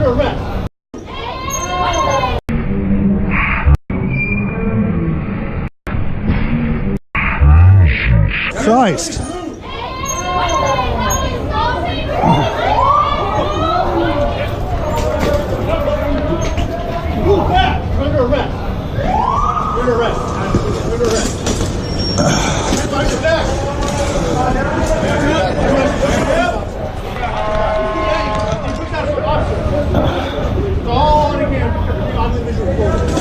under arrest. Christ. Move back. You're under arrest. You're under arrest. You're under arrest. Find your back. It's all on again. On the visual.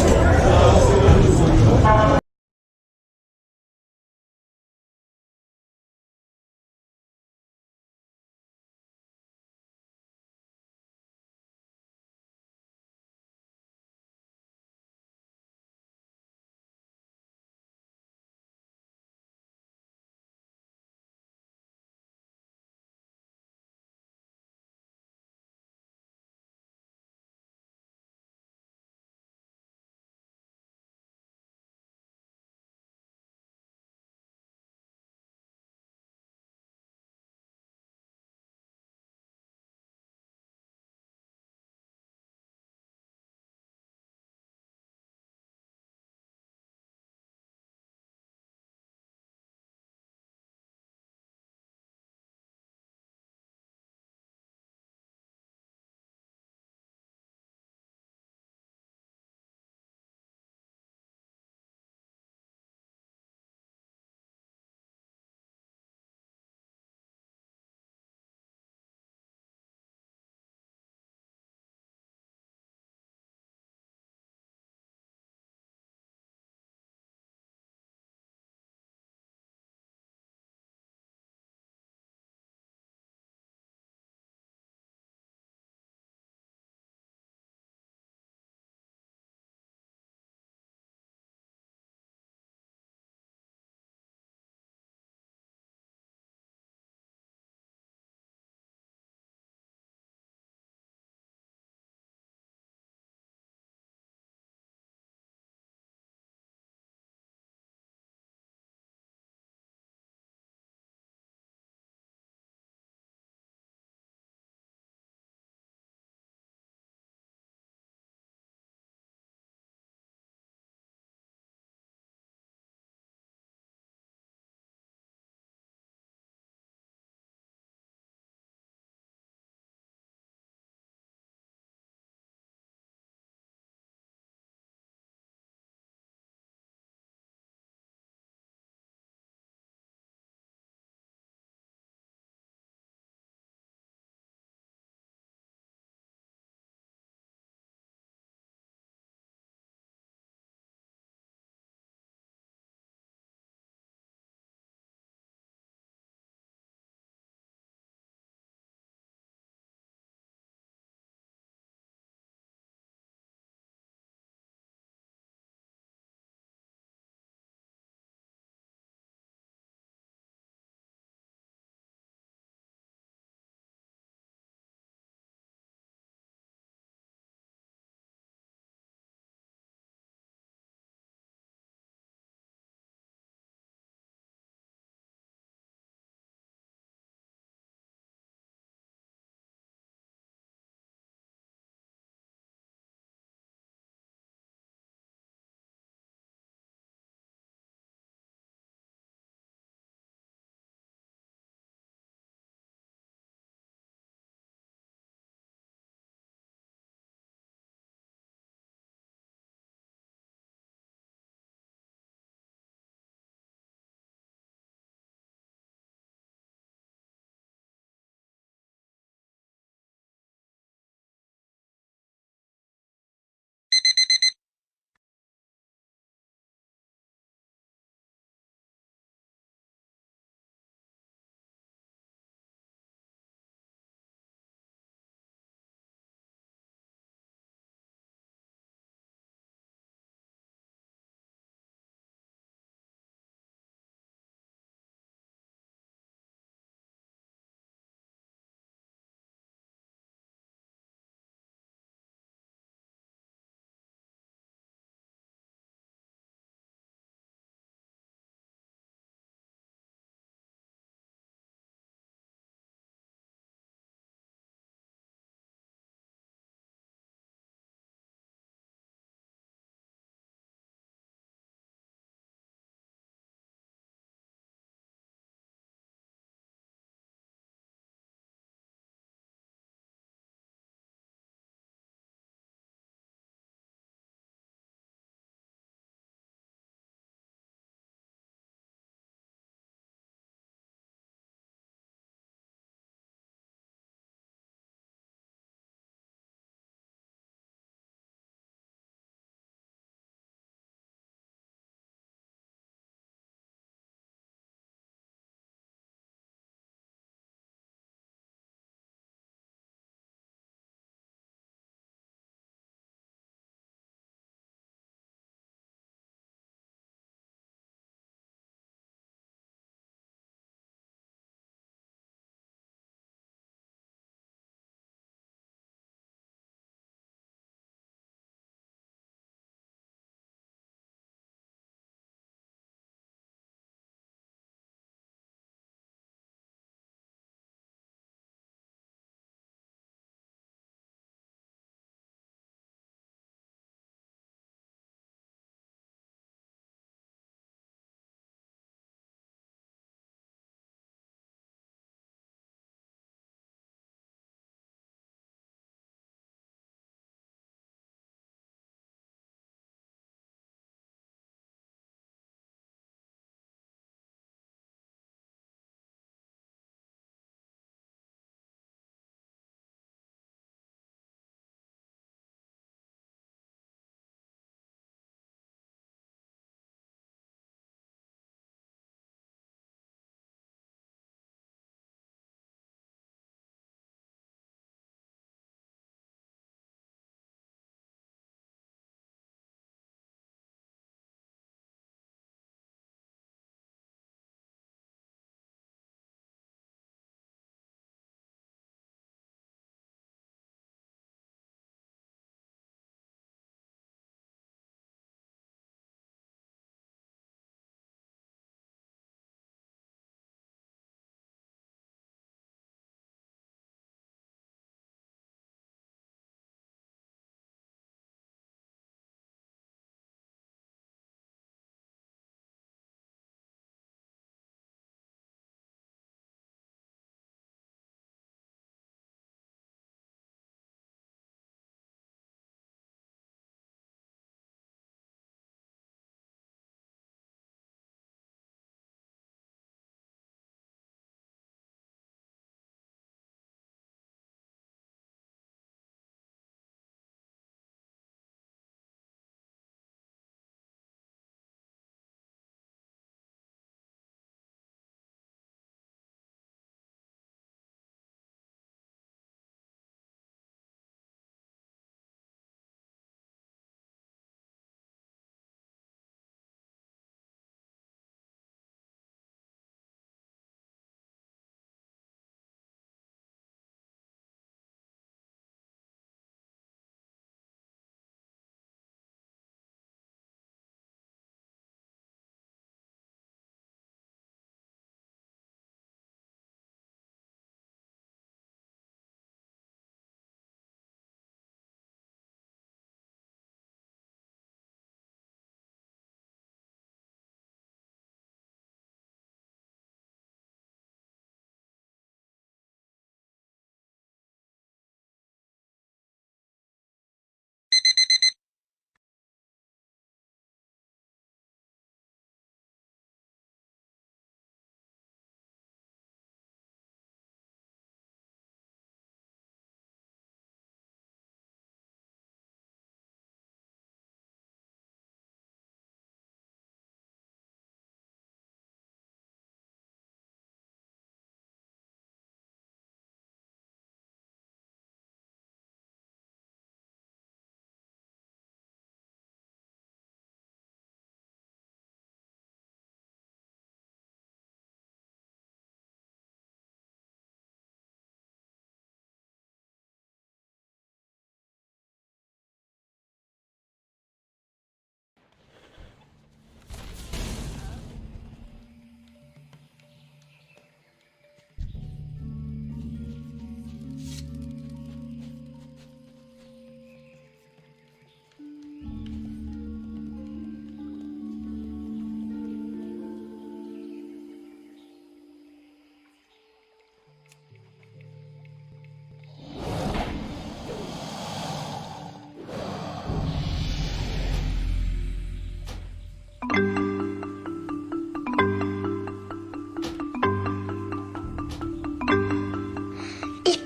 Ich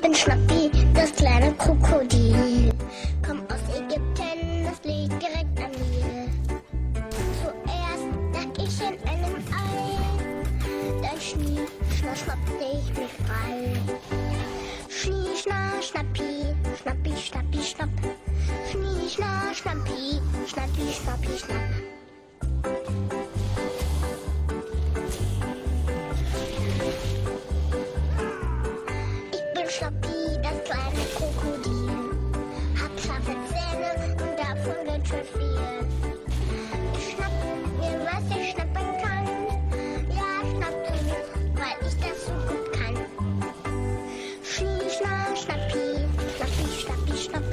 bin Schnappi, das kleine Krokodil. Komm aus Ägypten, das liegt direkt an mir. Zuerst lag ich in einem Ei, dann schnappte ich mich frei. Schnappi, schnappi, schnappi, schnapp. Schnappi, schnappi, schnappi, schnapp. Ich bin Schnappi, das kleine Krokodil. Hab scharfe Zähne und davon ganz schön viel. Ich schnapp mir, was ich schnappen kann. Ja, schnapp zu mir, weil ich das so gut kann. Schnappi, schnappi, schnappi, schnapp.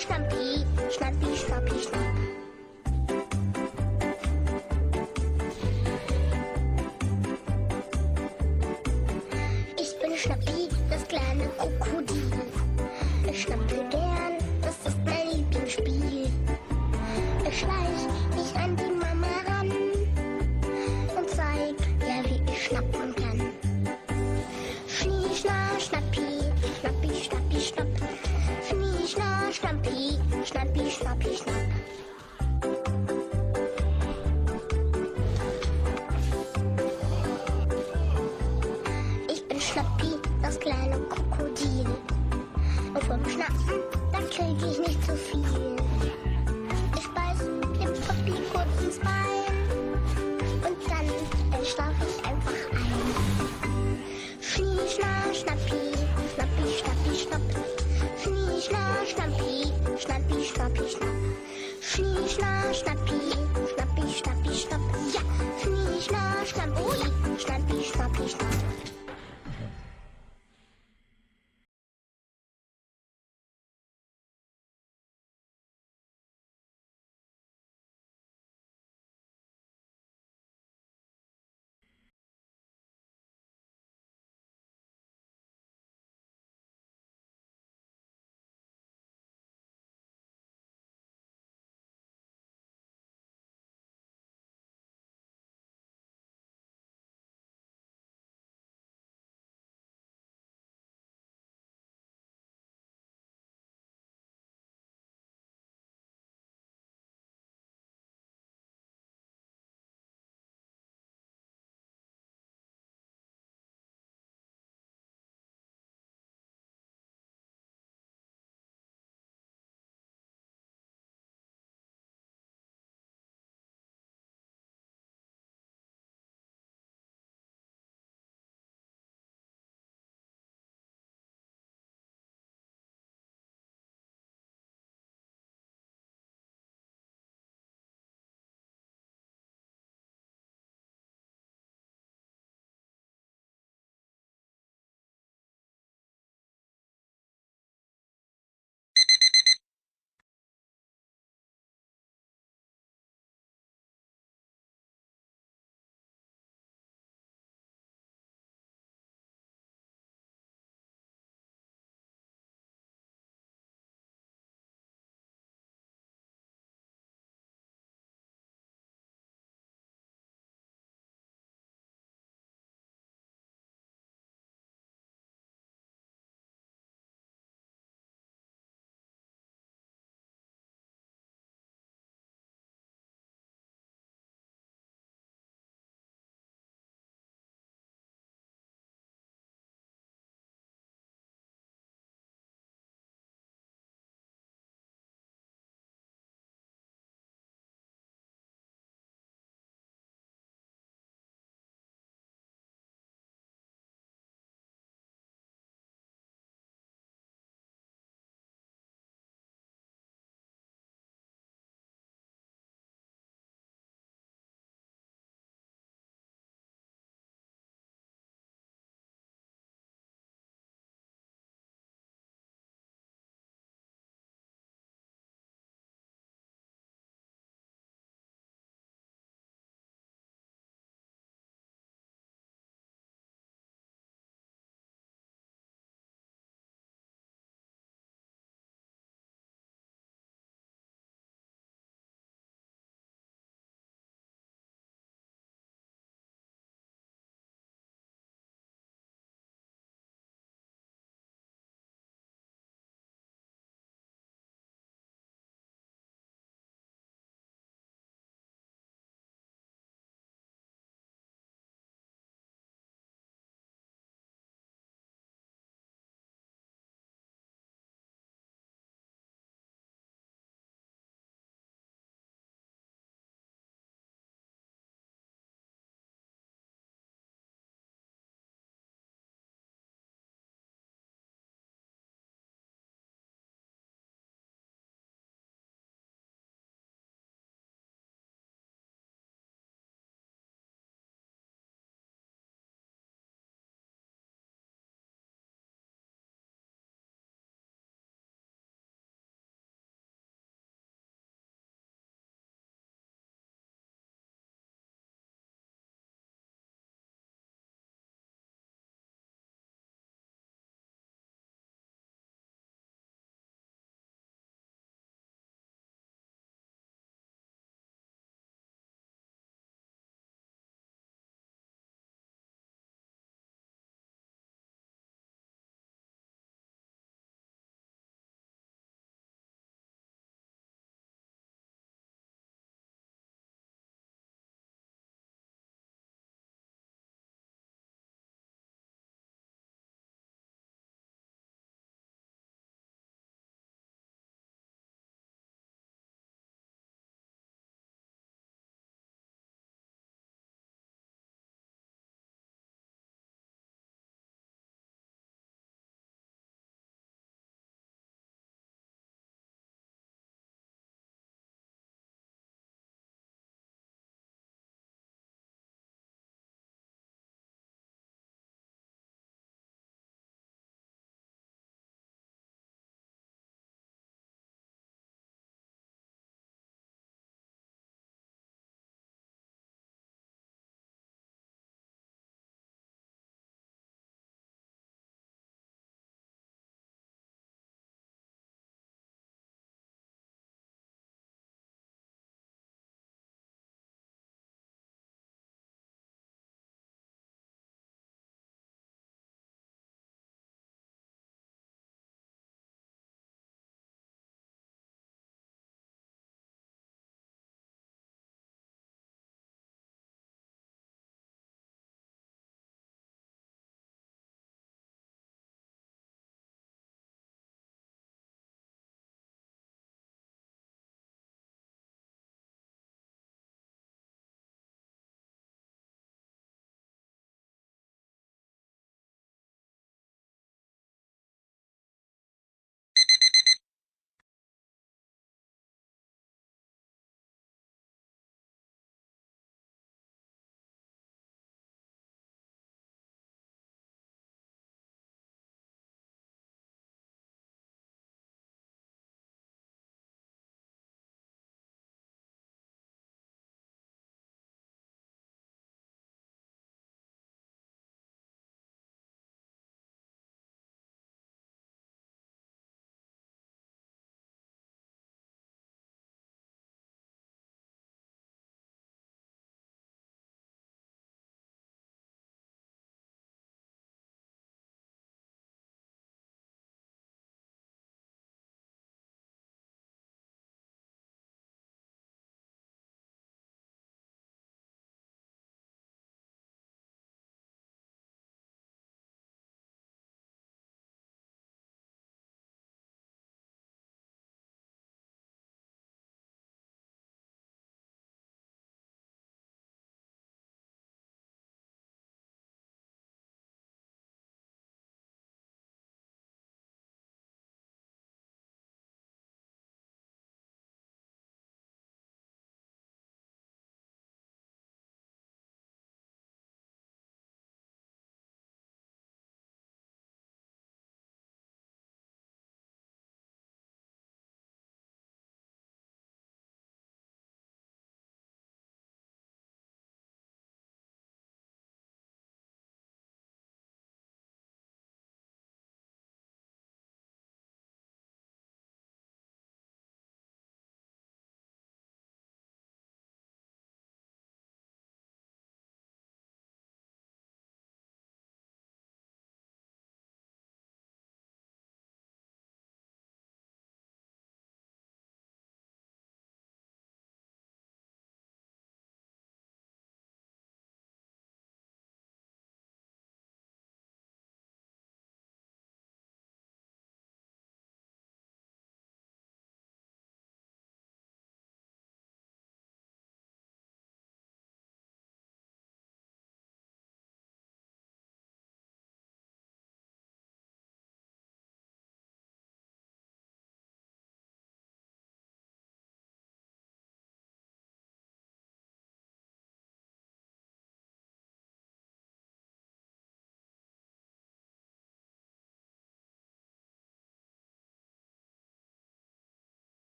Schnappi, schnappi, schnappi, schnapp. Ich bin Schnappi, das kleine Krokodil. Ich schnappe gern, das ist mein Lieblingsspiel. Ich schleich mich an die Mama ran und zeig ihr, wie ich schnappen kann. Schnappi, schnappi, schnappi, schnapp. Schnappi, schnappi, schnappi, schnapp. Ich bin Schnappi, das kleine Krokodil. Und vom Schnappen, da krieg ich nicht so viel. Ich beiß dem Papi kurz ins Bein und dann schlaf ich einfach ein. Schnappi, schnappi, schnappi, schnapp. Schnappi, schnappi, schnappi, schnapp. Schnappi, schnappi, schnappi, schnapp. Ja, Schnappi, schnappi, schnappi, schnapp.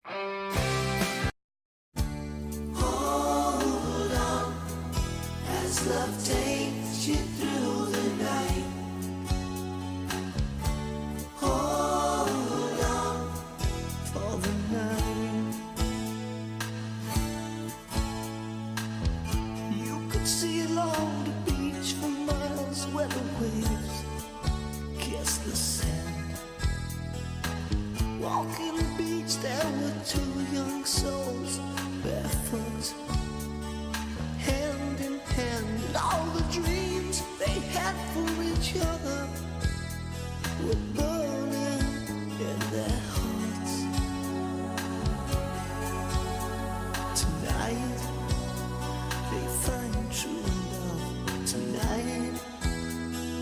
Hold on, as love takes you through the night. Hold on for the night. You could see along the beach for miles where the waves kiss the sand. Walking the beach, there were two young souls, barefoot, hand in hand. And all the dreams they had for each other were burning in their hearts. Tonight they find true love. Tonight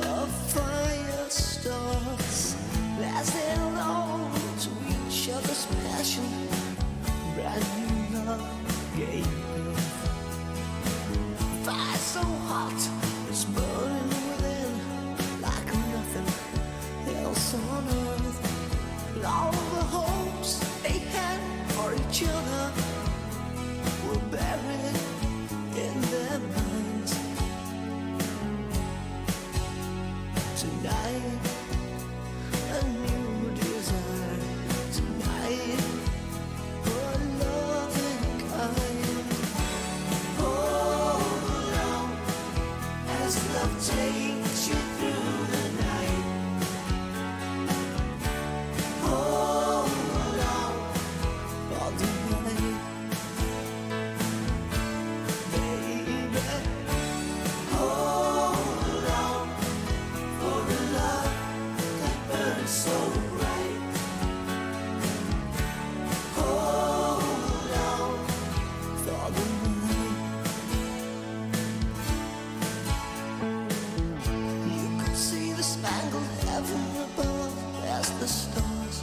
a fire starts as they long to each other's passion. Brand new love gave birth. Fire so hot, it's burning within like nothing else on earth. And all the hopes they had for each other were buried in their minds. Tonight, a new desire. Tonight, a loving kind. Hold on, as love takes you through the night. Hold on for the night, baby. Hold on for a love that burns so bright. Hold on for the night. You could see the spangled heaven above as the stars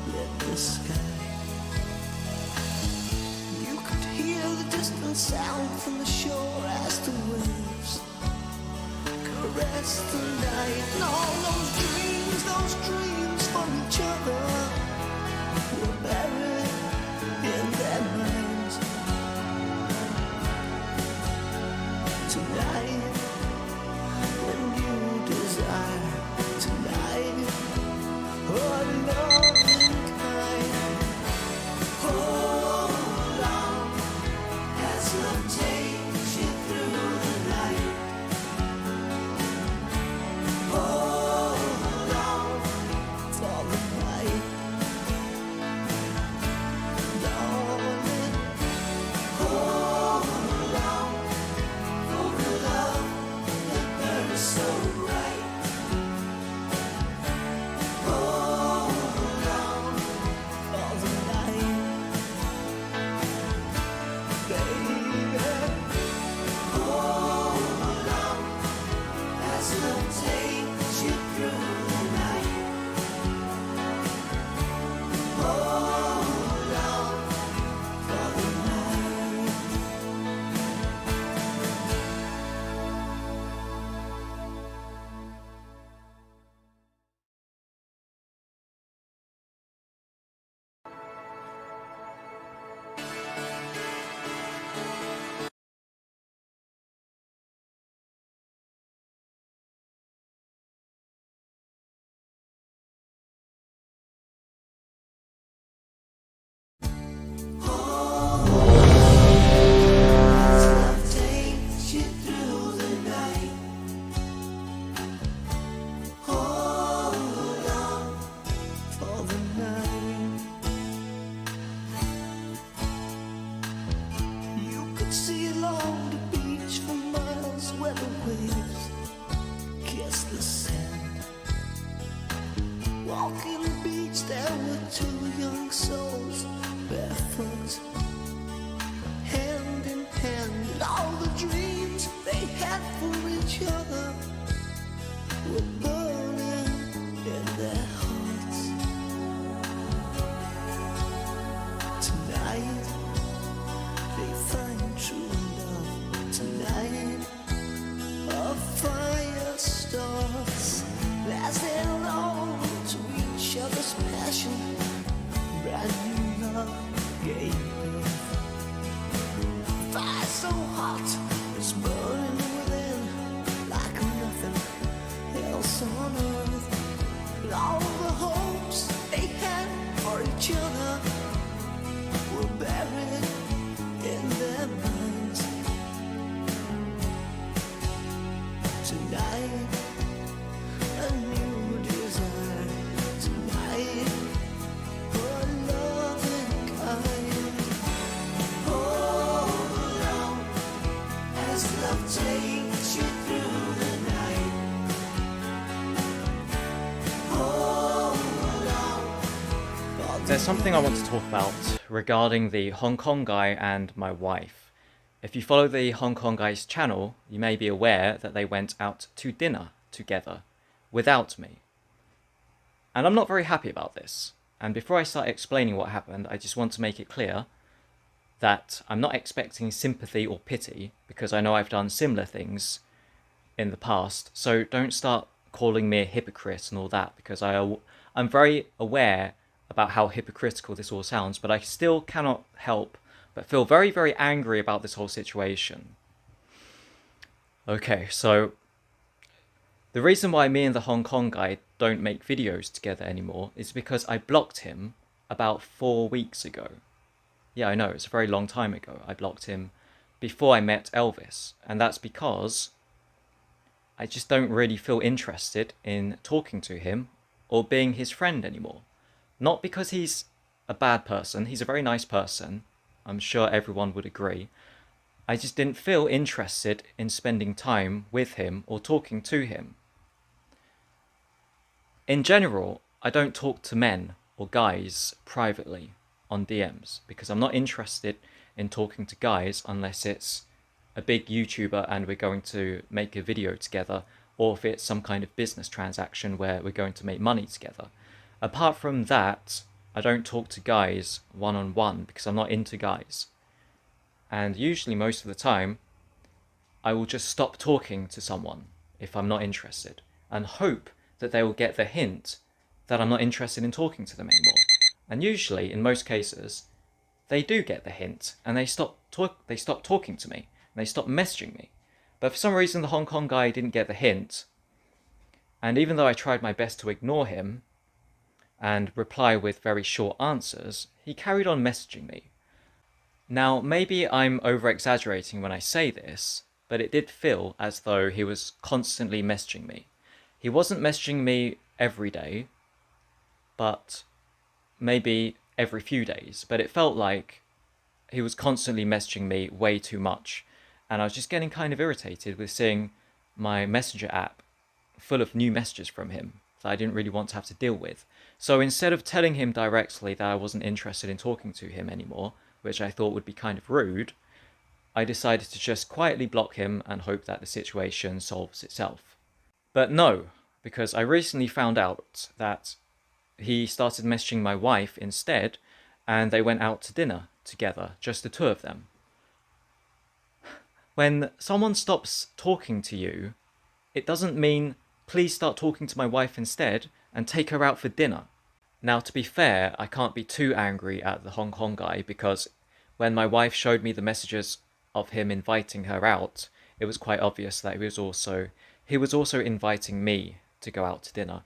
lit the sky. You could hear the distant sound from the shore as the waves caress the night. And all those dreams for each other were buried in their minds. Tonight, when you desire, tonight, oh loving kind. Hold on, as love takes you through the night. Hold on for the night, darling. Hold on for a love that burns so bright. Hold on for the night, baby. Hold on as love takes you through the night. Hold on for the night. As love takes you through the night. Hold on for the night. You could see along the beach for miles where the waves kiss the sand. Walking the beach, there were two young souls, barefoot, hand in hand. And all the dreams they had for each other were burning in their hearts. Tonight they find true love. Tonight a fire starts as they long to each other's passion. Brand new love tonight. A new desire tonight. For love and kind. Hold alone as love takes you through the night. Hold alone. There's something I want to talk about regarding the Hong Kong guy and my wife. If you follow the Hong Kong guy's channel, you may be aware that they went out to dinner together without me. And I'm not very happy about this. And before I start explaining what happened, I just want to make it clear that I'm not expecting sympathy or pity, because I know I've done similar things in the past. So don't start calling me a hypocrite and all that, because I'm very aware about how hypocritical this all sounds, but I still cannot help but feel very, very angry about this whole situation. Okay, so the reason why me and the Hong Kong guy don't make videos together anymore is because I blocked him about 4 weeks ago. Yeah, I know, it's a very long time ago. I blocked him before I met Elvis, and that's because I just don't really feel interested in talking to him or being his friend anymore. Not because he's a bad person, he's a very nice person, I'm sure everyone would agree. I just didn't feel interested in spending time with him or talking to him. In general, I don't talk to men or guys privately on DMs because I'm not interested in talking to guys unless it's a big YouTuber and we're going to make a video together, or if it's some kind of business transaction where we're going to make money together. Apart from that, I don't talk to guys one-on-one because I'm not into guys. And usually most of the time, I will just stop talking to someone if I'm not interested and hope that they will get the hint that I'm not interested in talking to them anymore. And usually, in most cases, they do get the hint and they stop talking to me and they stop messaging me. But for some reason, the Hong Kong guy didn't get the hint. And even though I tried my best to ignore him and reply with very short answers, he carried on messaging me. Now, maybe I'm over-exaggerating when I say this, but it did feel as though he was constantly messaging me. He wasn't messaging me every day, but maybe every few days. But it felt like he was constantly messaging me way too much. And I was just getting kind of irritated with seeing my messenger app full of new messages from him that I didn't really want to have to deal with. So instead of telling him directly that I wasn't interested in talking to him anymore, which I thought would be kind of rude, I decided to just quietly block him and hope that the situation solves itself. But no, because I recently found out that he started messaging my wife instead, and they went out to dinner together, just the two of them. When someone stops talking to you, it doesn't mean, please start talking to my wife instead and take her out for dinner. Now, to be fair, I can't be too angry at the Hong Kong guy because when my wife showed me the messages of him inviting her out, it was quite obvious that he was also inviting me to go out to dinner.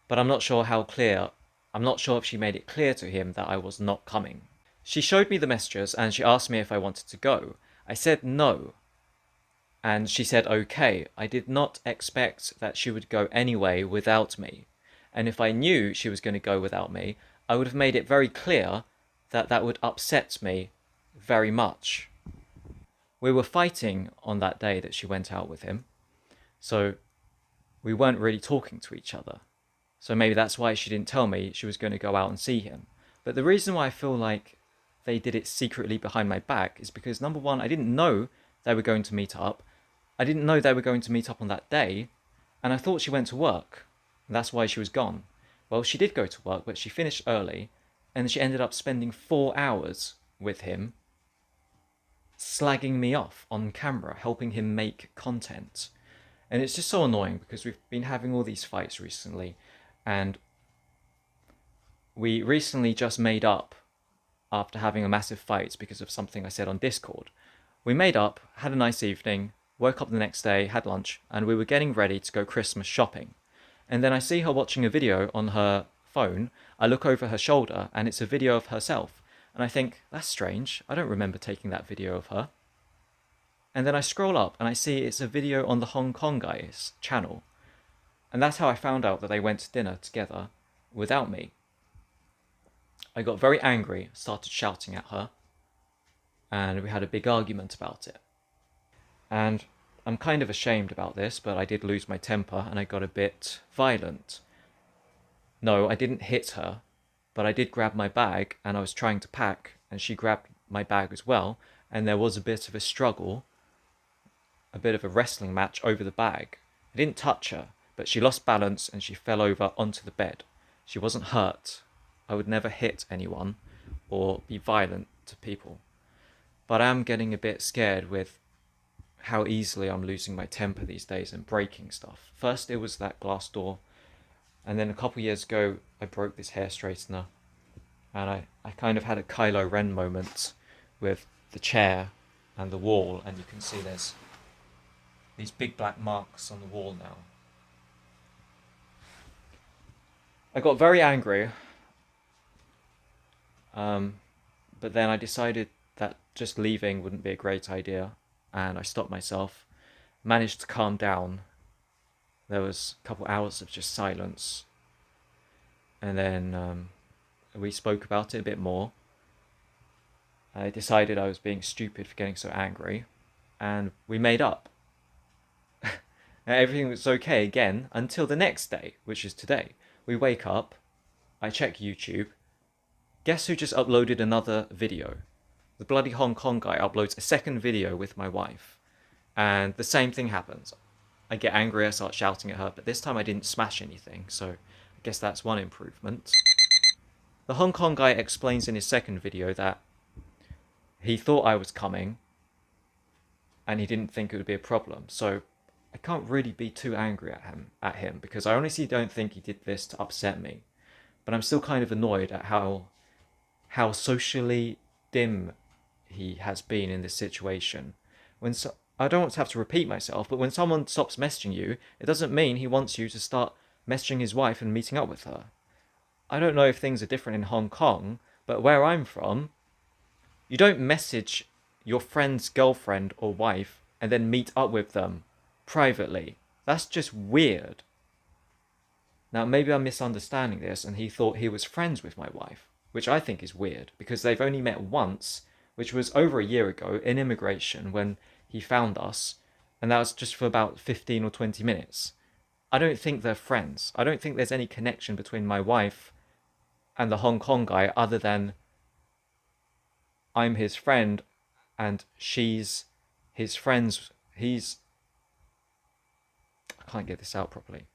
But I'm not sure if she made it clear to him that I was not coming. She showed me the messages and she asked me if I wanted to go. I said no. And she said okay. I did not expect that she would go anyway without me. And if I knew she was going to go without me, I would have made it very clear that that would upset me very much. We were fighting on that day that she went out with him, so we weren't really talking to each other. So maybe that's why she didn't tell me she was going to go out and see him. But the reason why I feel like they did it secretly behind my back is because, number one, I didn't know they were going to meet up. I didn't know they were going to meet up on that day, and I thought she went to work. And that's why she was gone. Well, she did go to work, but she finished early, and she ended up spending 4 hours with him, slagging me off on camera, helping him make content. And it's just so annoying because we've been having all these fights recently, and we recently just made up after having a massive fight because of something I said on Discord. We made up, had a nice evening, woke up the next day, had lunch, and we were getting ready to go Christmas shopping. And then I see her watching a video on her phone. I look over her shoulder and it's a video of herself. And I think, that's strange. I don't remember taking that video of her. And then I scroll up and I see it's a video on the Hong Kong guy's channel. And that's how I found out that they went to dinner together without me. I got very angry, started shouting at her, and we had a big argument about it. And I'm kind of ashamed about this, but I did lose my temper and I got a bit violent. No, I didn't hit her, but I did grab my bag and I was trying to pack and she grabbed my bag as well, and there was a bit of a struggle, a bit of a wrestling match over the bag. I didn't touch her, but she lost balance and she fell over onto the bed. She wasn't hurt. I would never hit anyone or be violent to people. But I am getting a bit scared with how easily I'm losing my temper these days and breaking stuff. First it was that glass door, and then a couple years ago I broke this hair straightener, and I kind of had a Kylo Ren moment with the chair and the wall, and you can see there's these big black marks on the wall now. I got very angry, but then I decided that just leaving wouldn't be a great idea, and I stopped myself, managed to calm down. There was a couple hours of just silence, and then we spoke about it a bit more. I decided I was being stupid for getting so angry, and we made up. Everything was okay again until the next day, which is today. We wake up, I check YouTube. Guess who just uploaded another video? The bloody Hong Kong guy uploads a second video with my wife. And the same thing happens. I get angry, I start shouting at her, but this time I didn't smash anything, so I guess that's one improvement. The Hong Kong guy explains in his second video that he thought I was coming and he didn't think it would be a problem. So I can't really be too angry at him because I honestly don't think he did this to upset me. But I'm still kind of annoyed at how socially dim he has been in this situation. I don't want to have to repeat myself, but when someone stops messaging you, it doesn't mean he wants you to start messaging his wife and meeting up with her. I don't know if things are different in Hong Kong, but where I'm from, you don't message your friend's girlfriend or wife and then meet up with them privately. That's just weird. Now, maybe I'm misunderstanding this and he thought he was friends with my wife, which I think is weird because they've only met once, which was over a year ago in immigration when he found us, and that was just for about 15 or 20 minutes. I don't think they're friends. I don't think there's any connection between my wife and the Hong Kong guy other than I'm his friend and she's his friend's. I can't get this out properly.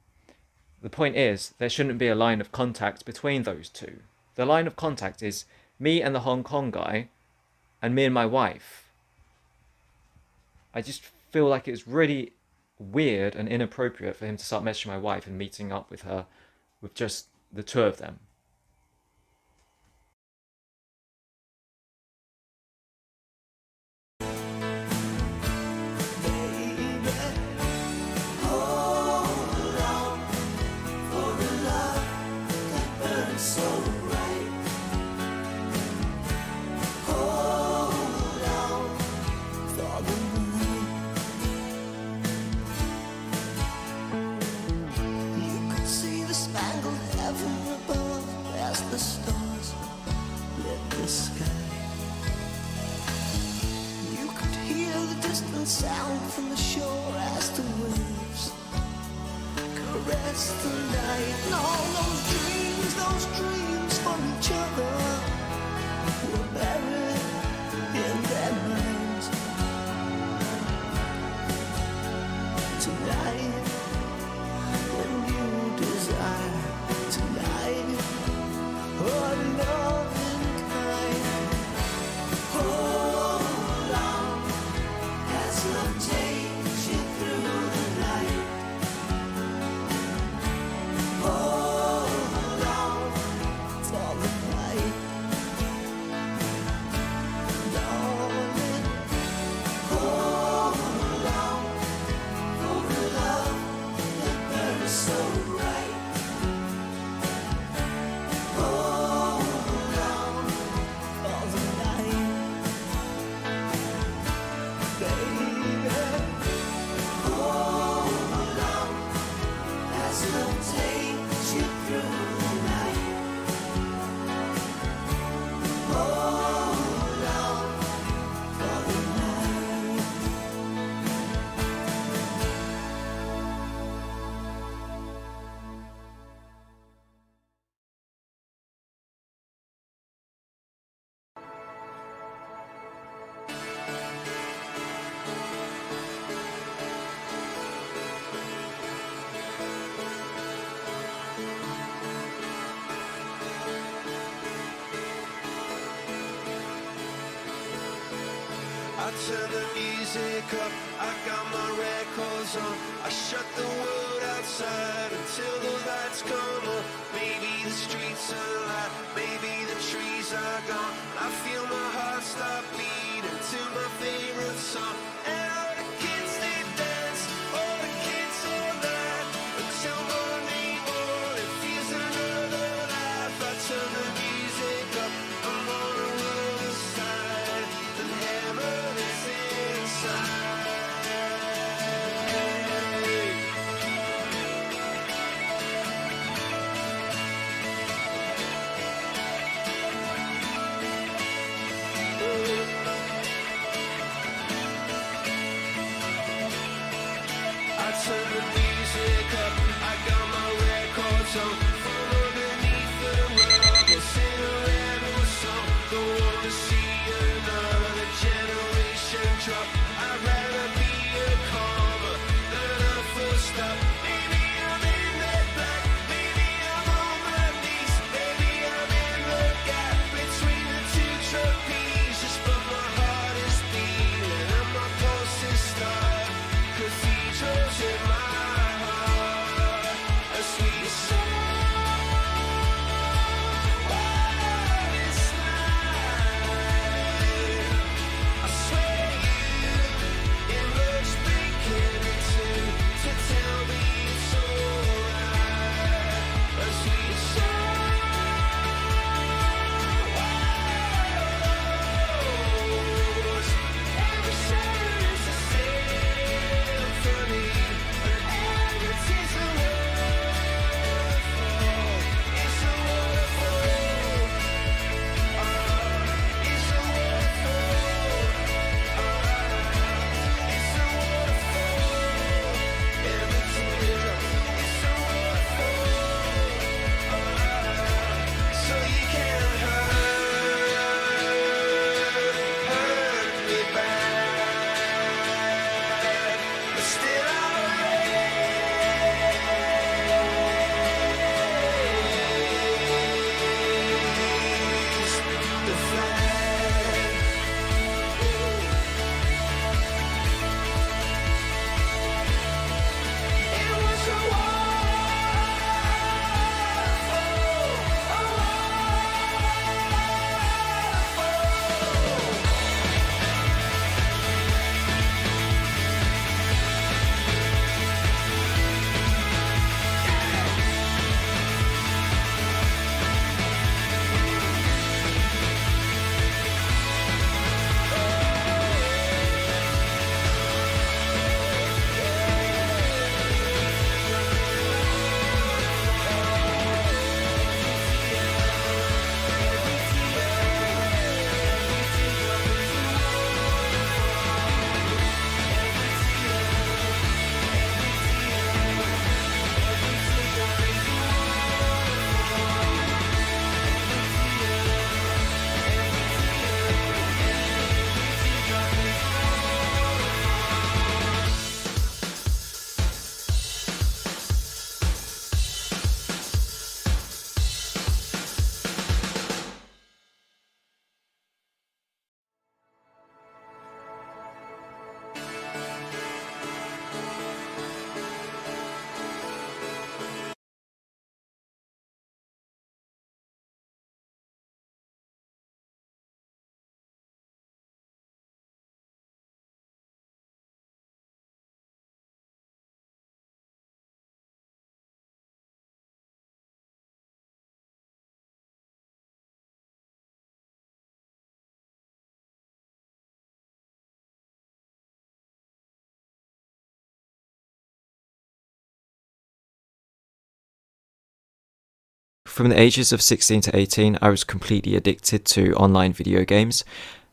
The point is, there shouldn't be a line of contact between those two. The line of contact is me and the Hong Kong guy and me and my wife. I just feel like it's really weird and inappropriate for him to start messaging my wife and meeting up with her with just the two of them. Sound from the shore as the waves caress the night, and all those dreams for each other were buried in their minds. Tonight, when you desire tonight, oh loving kind, hold on. Love takes you through the night. Hold on for the night. I turn the music up, I got my records on. I shut the world outside until the lights come on. Maybe the streets are alive, maybe the trees are gone. I feel my heart stop beating to my favorite song. And all the kids they dance, all the kids all night until morning morning feels another life. I turn the music up, I'm on the world aside, and heaven is inside. I turn the music up, I got my records on. From underneath the rug, I'll sing a rebel song. Don't wanna see another generation drop. I'd rather be a comma than a full stop. Maybe I'm in the black, maybe I'm on my knees, maybe I'm in the gap between the two trapezes. But my heart is beating and my pulse is starting. Cathedrals in my heart, a sweet song. What is life? I swear you, it looks breaking into to tell me it's alright. A sweet song. Every sound is a symphony, and every tear's a waterfall. It's a waterfall. It's a waterfall. It's a waterfall. Every teardrop is a waterfall. So you can't hurt me bad, but still I'll raise the flag. It was a From the ages of 16 to 18, I was completely addicted to online video games,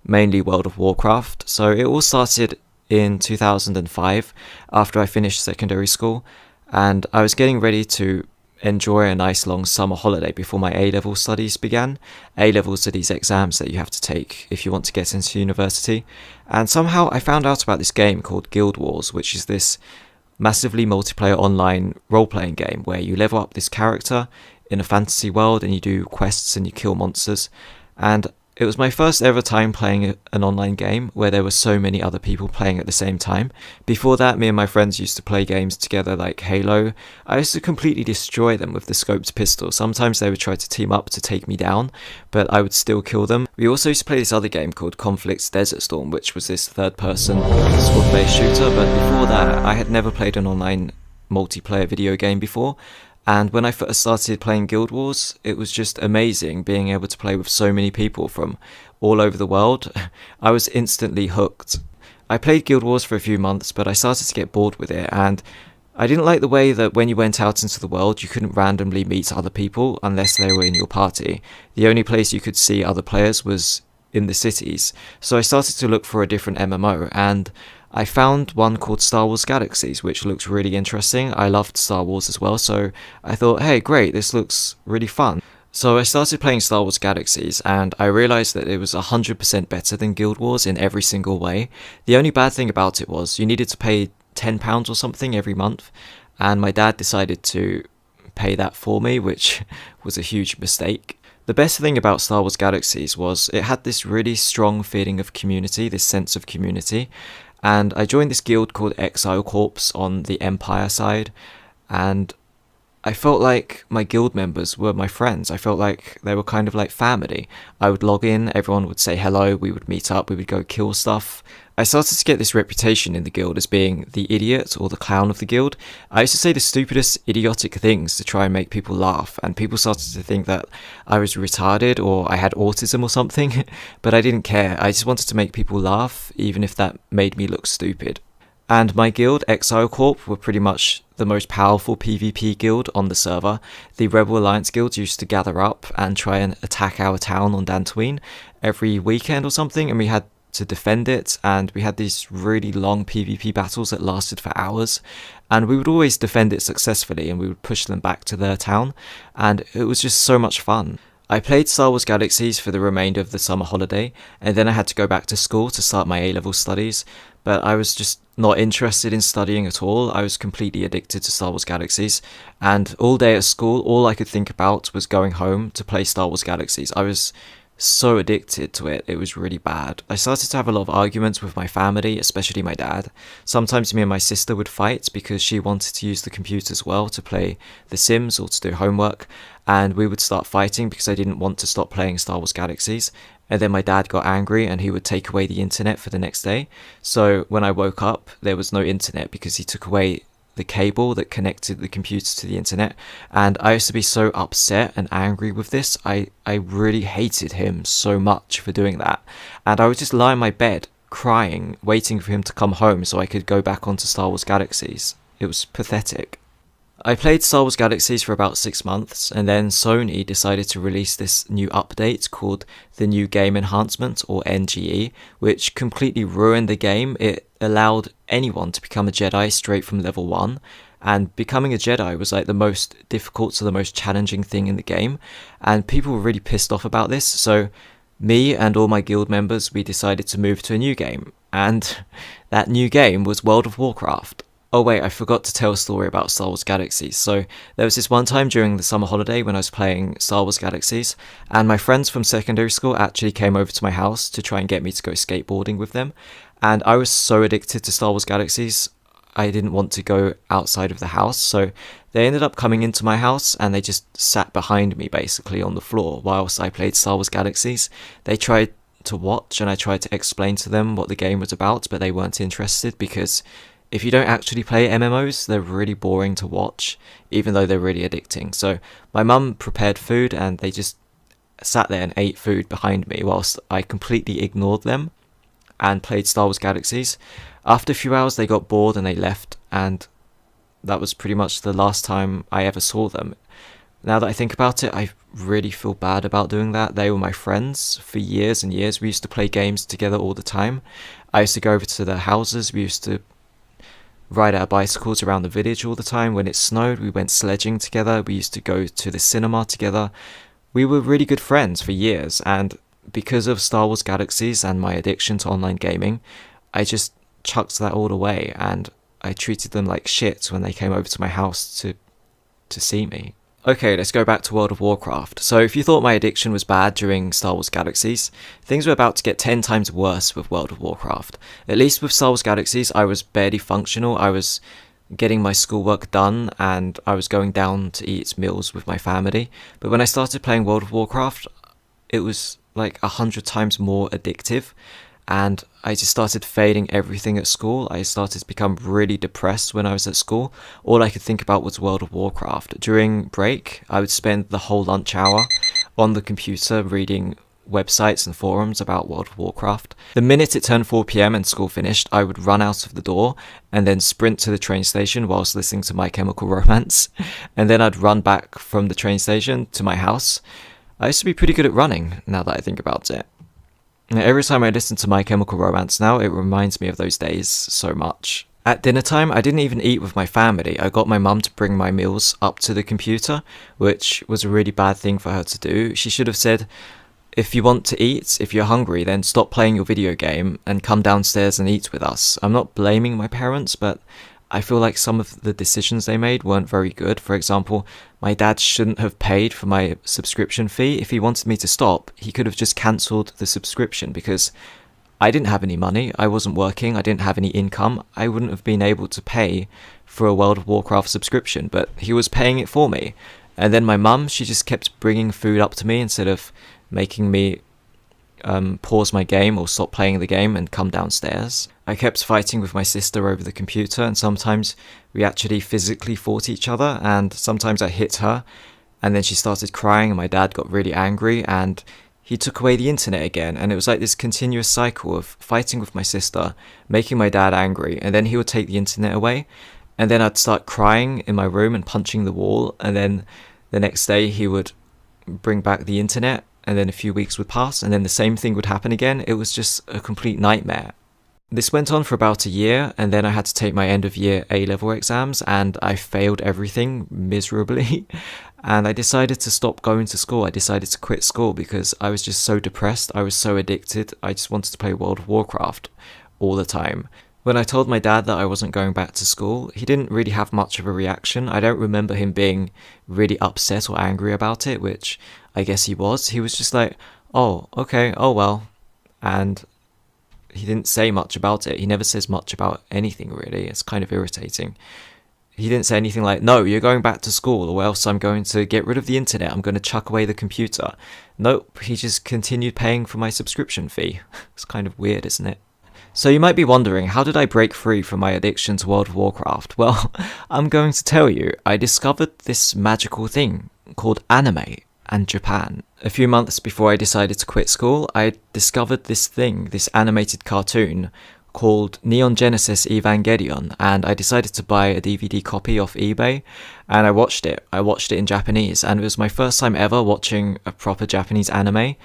mainly World of Warcraft. So it all started in 2005 after I finished secondary school, and I was getting ready to enjoy a nice long summer holiday before my A-level studies began. A-levels are these exams that you have to take if you want to get into university. And somehow I found out about this game called Guild Wars, which is this massively multiplayer online role-playing game where you level up this character in a fantasy world and you do quests and you kill monsters. And It was my first ever time playing an online game where there were so many other people playing at the same time. Before that, me and my friends used to play games together like Halo. I used to completely destroy them with the scoped pistol. Sometimes they would try to team up to take me down, but I would still kill them. We also used to play this other game called Conflict's Desert Storm, which was this third-person squad-based shooter, but before that, I had never played an online multiplayer video game before. And when I first started playing Guild Wars, it was just amazing being able to play with so many people from all over the world. I was instantly hooked. I played Guild Wars for a few months, but I started to get bored with it, and I didn't like the way that when you went out into the world, you couldn't randomly meet other people unless they were in your party. The only place you could see other players was in the cities. So I started to look for a different MMO, and I found one called Star Wars Galaxies, which looked really interesting. I loved Star Wars as well, so I thought, hey, great, this looks really fun. So I started playing Star Wars Galaxies, and I realised that it was 100% better than Guild Wars in every single way. The only bad thing about it was you needed to pay £10 or something every month, and my dad decided to pay that for me, which was a huge mistake. The best thing about Star Wars Galaxies was it had this really strong feeling of community, this sense of community. And I joined this guild called Exile Corps on the Empire side, and I felt like my guild members were my friends. I felt like they were kind of like family. I would log in, everyone would say hello, we would meet up, we would go kill stuff. I started to get this reputation in the guild as being the idiot or the clown of the guild. I used to say the stupidest, idiotic things to try and make people laugh, and people started to think that I was retarded or I had autism or something, but I didn't care. I just wanted to make people laugh, even if that made me look stupid. And my guild, Exile Corp, were pretty much the most powerful PvP guild on the server. The Rebel Alliance guilds used to gather up and try and attack our town on Dantooine every weekend or something, and we had to defend it, and we had these really long PvP battles that lasted for hours, and we would always defend it successfully, and we would push them back to their town, and it was just so much fun. I played Star Wars Galaxies for the remainder of the summer holiday, and then I had to go back to school to start my A-level studies, but I was just not interested in studying at all. I was completely addicted to Star Wars Galaxies, and all day at school, all I could think about was going home to play Star Wars Galaxies. I was so addicted to it, it was really bad. I started to have a lot of arguments with my family, especially my dad. Sometimes me and my sister would fight because she wanted to use the computer as well to play The Sims or to do homework, and we would start fighting because I didn't want to stop playing Star Wars Galaxies. And then my dad got angry and he would take away the internet for the next day. So when I woke up, there was no internet because he took away the cable that connected the computer to the internet, and I used to be so upset and angry with this. I really hated him so much for doing that, and I would just lie in my bed crying, waiting for him to come home so I could go back onto Star Wars Galaxies. It was pathetic. I played Star Wars Galaxies for about 6 months, and then Sony decided to release this new update called the New Game Enhancement, or NGE, which completely ruined the game. It allowed anyone to become a Jedi straight from level 1, and becoming a Jedi was like the most difficult to the most challenging thing in the game, and people were really pissed off about this, so me and all my guild members, we decided to move to a new game, and that new game was World of Warcraft. Oh wait, I forgot to tell a story about Star Wars Galaxies. So there was this one time during the summer holiday when I was playing Star Wars Galaxies, and my friends from secondary school actually came over to my house to try and get me to go skateboarding with them. And I was so addicted to Star Wars Galaxies, I didn't want to go outside of the house. So they ended up coming into my house and they just sat behind me basically on the floor whilst I played Star Wars Galaxies. They tried to watch and I tried to explain to them what the game was about, but they weren't interested because if you don't actually play MMOs, they're really boring to watch, even though they're really addicting. So my mum prepared food and they just sat there and ate food behind me whilst I completely ignored them and played Star Wars Galaxies. After a few hours, they got bored and they left, and that was pretty much the last time I ever saw them. Now that I think about it, I really feel bad about doing that. They were my friends for years and years. We used to play games together all the time. I used to go over to their houses. We used to ride our bicycles around the village all the time. When it snowed, we went sledging together. We used to go to the cinema together. We were really good friends for years, and because of Star Wars Galaxies and my addiction to online gaming, I just chucked that all away, and I treated them like shit when they came over to my house to see me. Okay, let's go back to World of Warcraft. So if you thought my addiction was bad during Star Wars Galaxies, things were about to get 10 times worse with World of Warcraft. At least with Star Wars Galaxies, I was barely functional. I was getting my schoolwork done and I was going down to eat meals with my family. But when I started playing World of Warcraft, it was like 100 times more addictive. And I just started failing everything at school. I started to become really depressed when I was at school. All I could think about was World of Warcraft. During break, I would spend the whole lunch hour on the computer reading websites and forums about World of Warcraft. The minute it turned 4 p.m. and school finished, I would run out of the door and then sprint to the train station whilst listening to My Chemical Romance. And then I'd run back from the train station to my house. I used to be pretty good at running, now that I think about it. Every time I listen to My Chemical Romance now, it reminds me of those days so much. At dinner time, I didn't even eat with my family. I got my mum to bring my meals up to the computer, which was a really bad thing for her to do. She should have said, if you want to eat, if you're hungry, then stop playing your video game and come downstairs and eat with us. I'm not blaming my parents, but I feel like some of the decisions they made weren't very good. For example, my dad shouldn't have paid for my subscription fee. If he wanted me to stop, he could have just cancelled the subscription because I didn't have any money. I wasn't working. I didn't have any income. I wouldn't have been able to pay for a World of Warcraft subscription, but he was paying it for me. And then my mum, she just kept bringing food up to me instead of making me pause my game or stop playing the game and come downstairs. I kept fighting with my sister over the computer, and sometimes we actually physically fought each other, and sometimes I hit her and then she started crying and my dad got really angry and he took away the internet again. And it was like this continuous cycle of fighting with my sister, making my dad angry, and then he would take the internet away, and then I'd start crying in my room and punching the wall, and then the next day he would bring back the internet, and then a few weeks would pass and then the same thing would happen again. It was just a complete nightmare. This went on for about a year, and then I had to take my end of year A-level exams and I failed everything miserably. And I decided to stop going to school. I decided to quit school because I was just so depressed. I was so addicted. I just wanted to play World of Warcraft all the time. When I told my dad that I wasn't going back to school, he didn't really have much of a reaction. I don't remember him being really upset or angry about it, which I guess he was. He was just like, oh, okay, oh well. And he didn't say much about it. He never says much about anything, really. It's kind of irritating. He didn't say anything like, no, you're going back to school, or else I'm going to get rid of the internet. I'm going to chuck away the computer. Nope, he just continued paying for my subscription fee. It's kind of weird, isn't it? So you might be wondering, how did I break free from my addiction to World of Warcraft? Well, I'm going to tell you. I discovered this magical thing called anime and Japan. A few months before I decided to quit school, I discovered this thing, this animated cartoon called Neon Genesis Evangelion, and I decided to buy a DVD copy off eBay, and I watched it. I watched it in Japanese, and it was my first time ever watching a proper Japanese anime.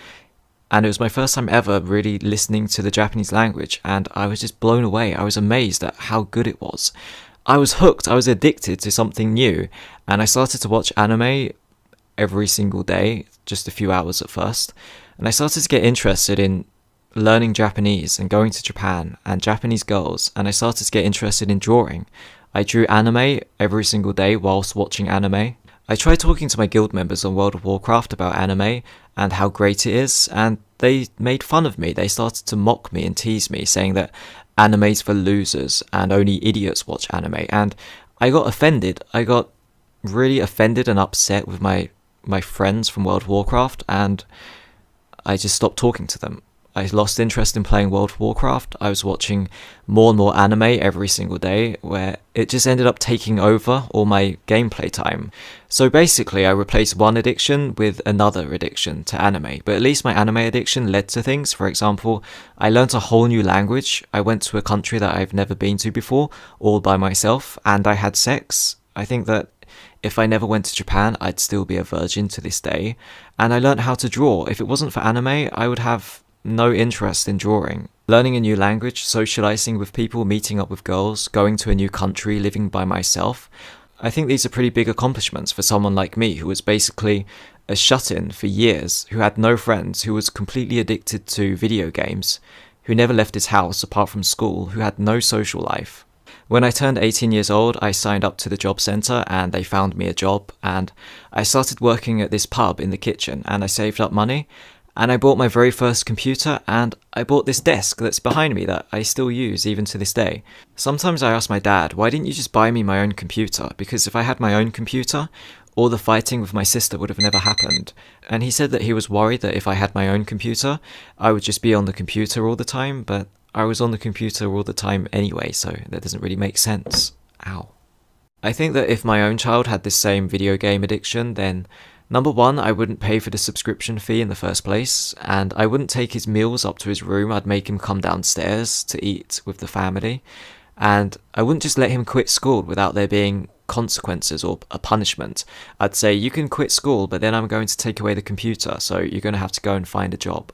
And it was my first time ever really listening to the Japanese language, and I was just blown away. I was amazed at how good it was. I was hooked. I was addicted to something new, and I started to watch anime every single day, just a few hours at first. And I started to get interested in learning Japanese and going to Japan and Japanese girls, and I started to get interested in drawing. I drew anime every single day whilst watching anime. I tried talking to my guild members on World of Warcraft about anime and how great it is, and they made fun of me. They started to mock me and tease me, saying that anime's for losers and only idiots watch anime. And I got offended. I got really offended and upset with my friends from World of Warcraft, and I just stopped talking to them. I lost interest in playing World of Warcraft. I was watching more and more anime every single day, where it just ended up taking over all my gameplay time. So basically, I replaced one addiction with another addiction to anime. But at least my anime addiction led to things. For example, I learned a whole new language. I went to a country that I've never been to before, all by myself, and I had sex. I think that if I never went to Japan, I'd still be a virgin to this day. And I learned how to draw. If it wasn't for anime, I would have no interest in drawing. Learning a new language, socializing with people, meeting up with girls, going to a new country, living by myself. I think these are pretty big accomplishments for someone like me, who was basically a shut-in for years, who had no friends, who was completely addicted to video games, who never left his house apart from school, who had no social life. When I turned 18 years old, I signed up to the job centre and they found me a job, and I started working at this pub in the kitchen, and I saved up money and I bought my very first computer, and I bought this desk that's behind me that I still use even to this day. Sometimes I ask my dad, why didn't you just buy me my own computer? Because if I had my own computer, all the fighting with my sister would have never happened. And he said that he was worried that if I had my own computer, I would just be on the computer all the time, but I was on the computer all the time anyway, so that doesn't really make sense. Ow. I think that if my own child had this same video game addiction, then number one, I wouldn't pay for the subscription fee in the first place, and I wouldn't take his meals up to his room. I'd make him come downstairs to eat with the family, and I wouldn't just let him quit school without there being consequences or a punishment. I'd say, you can quit school, but then I'm going to take away the computer, so you're going to have to go and find a job.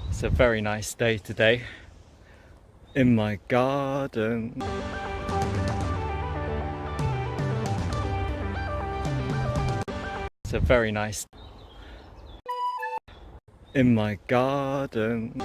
It's a very nice day today in my garden. It's a very nice in my garden.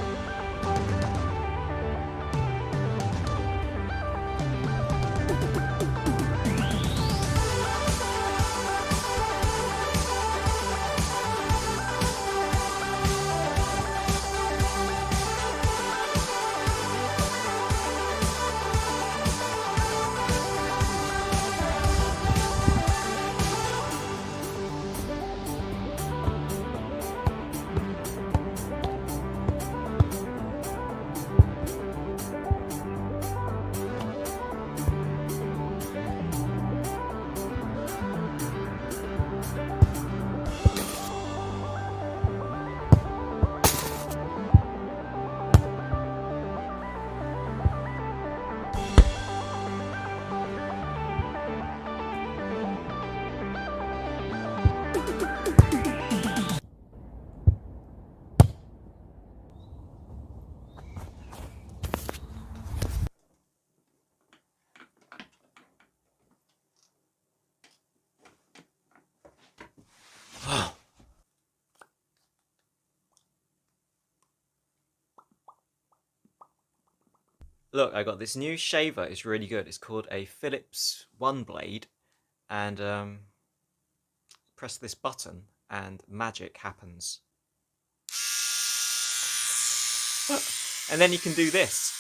Look, I got this new shaver. It's really good. It's called a Philips One Blade, and press this button and magic happens. And then you can do this.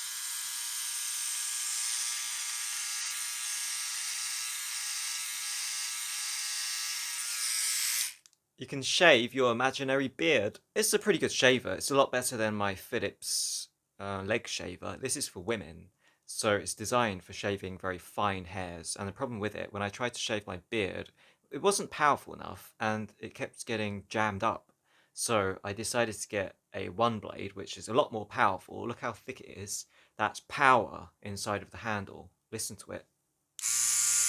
You can shave your imaginary beard. It's a pretty good shaver. It's a lot better than my Philips leg shaver. This is for women, so it's designed for shaving very fine hairs. And the problem with it, when I tried to shave my beard, it wasn't powerful enough and it kept getting jammed up. So I decided to get a one blade, which is a lot more powerful. Look how thick it is. That's power inside of the handle. Listen to it.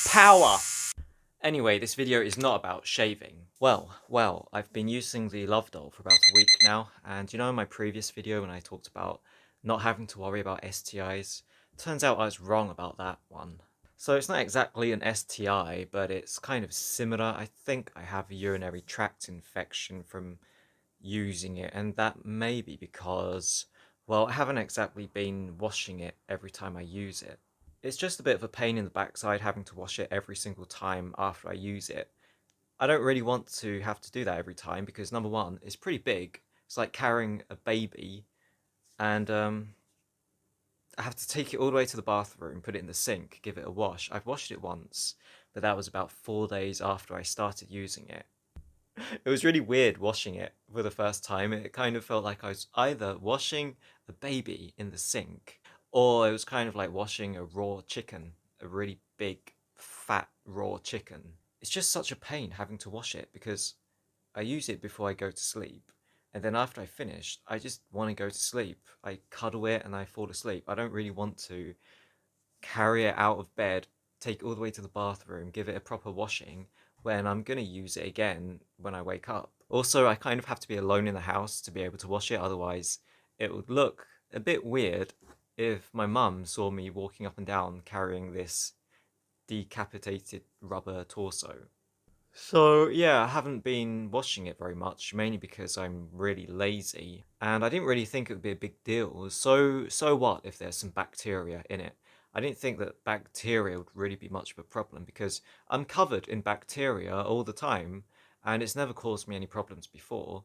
Power! Anyway, this video is not about shaving. Well, I've been using the Love Doll for about a week now, and you know in my previous video when I talked about not having to worry about STIs, turns out I was wrong about that one. So it's not exactly an STI, but it's kind of similar. I think I have a urinary tract infection from using it, and that may be because, well, I haven't exactly been washing it every time I use it. It's just a bit of a pain in the backside having to wash it every single time after I use it. I don't really want to have to do that every time because number one, it's pretty big. It's like carrying a baby, and I have to take it all the way to the bathroom, put it in the sink, give it a wash. I've washed it once, but that was about 4 days after I started using it. It was really weird washing it for the first time. It kind of felt like I was either washing a baby in the sink, or it was kind of like washing a raw chicken, a really big, fat, raw chicken. It's just such a pain having to wash it because I use it before I go to sleep. And then after I finish, I just want to go to sleep. I cuddle it and I fall asleep. I don't really want to carry it out of bed, take it all the way to the bathroom, give it a proper washing, when I'm going to use it again when I wake up. Also, I kind of have to be alone in the house to be able to wash it, otherwise it would look a bit weird if my mum saw me walking up and down carrying this decapitated rubber torso. So yeah, I haven't been washing it very much, mainly because I'm really lazy, and I didn't really think it would be a big deal. So what if there's some bacteria in it? I didn't think that bacteria would really be much of a problem because I'm covered in bacteria all the time, and it's never caused me any problems before.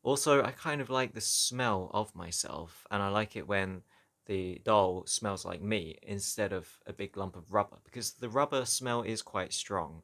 Also, I kind of like the smell of myself, and I like it when the doll smells like me instead of a big lump of rubber, because the rubber smell is quite strong.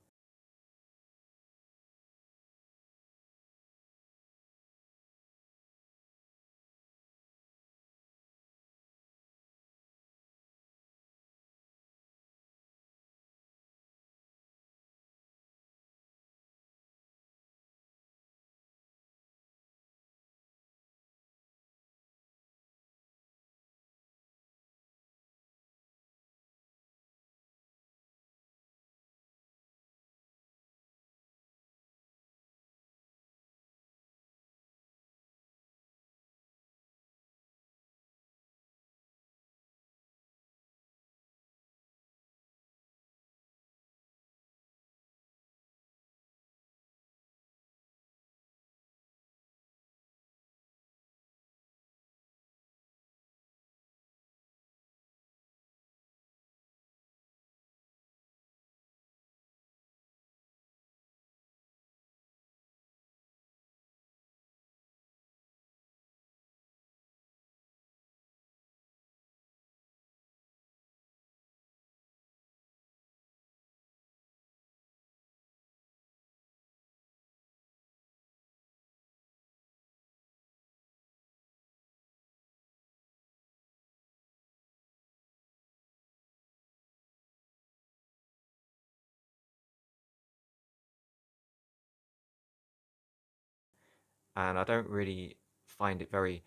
and I don't really find it very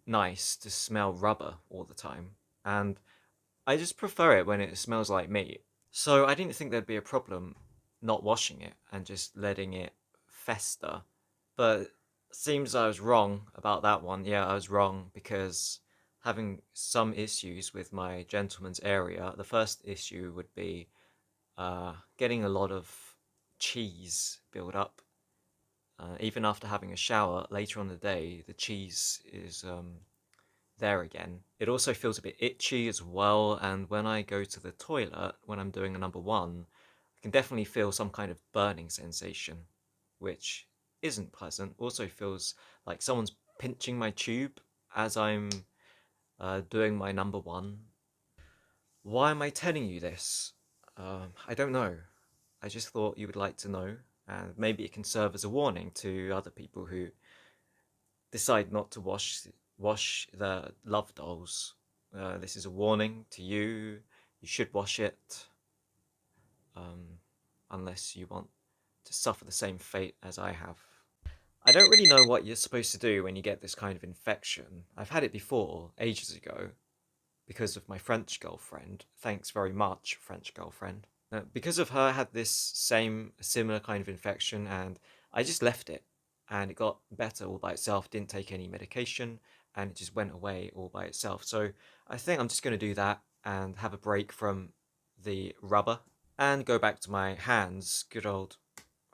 nice to smell rubber all the time, and I just prefer it when it smells like meat. So I didn't think there'd be a problem not washing it and just letting it fester. But seems I was wrong about that one. Yeah, I was wrong because having some issues with my gentleman's area. The first issue would be getting a lot of cheese build up. Even after having a shower later on in the day, the cheese is there again. It also feels a bit itchy as well, and when I go to the toilet, when I'm doing a number one, I can definitely feel some kind of burning sensation, which isn't pleasant. Also feels like someone's pinching my tube as I'm doing my number one. Why am I telling you this? I don't know. I just thought you would like to know, and maybe it can serve as a warning to other people who decide not to wash the love dolls. This is a warning to you. You should wash it, um, unless you want to suffer the same fate as I have. I don't really know what you're supposed to do when you get this kind of infection. I've had it before, ages ago, because of my French girlfriend. Thanks very much, French girlfriend. Because of her, I had this similar kind of infection, and I just left it, and it got better all by itself. Didn't take any medication, and it just went away all by itself. So I think I'm just going to do that and have a break from the rubber and go back to my hands. Good old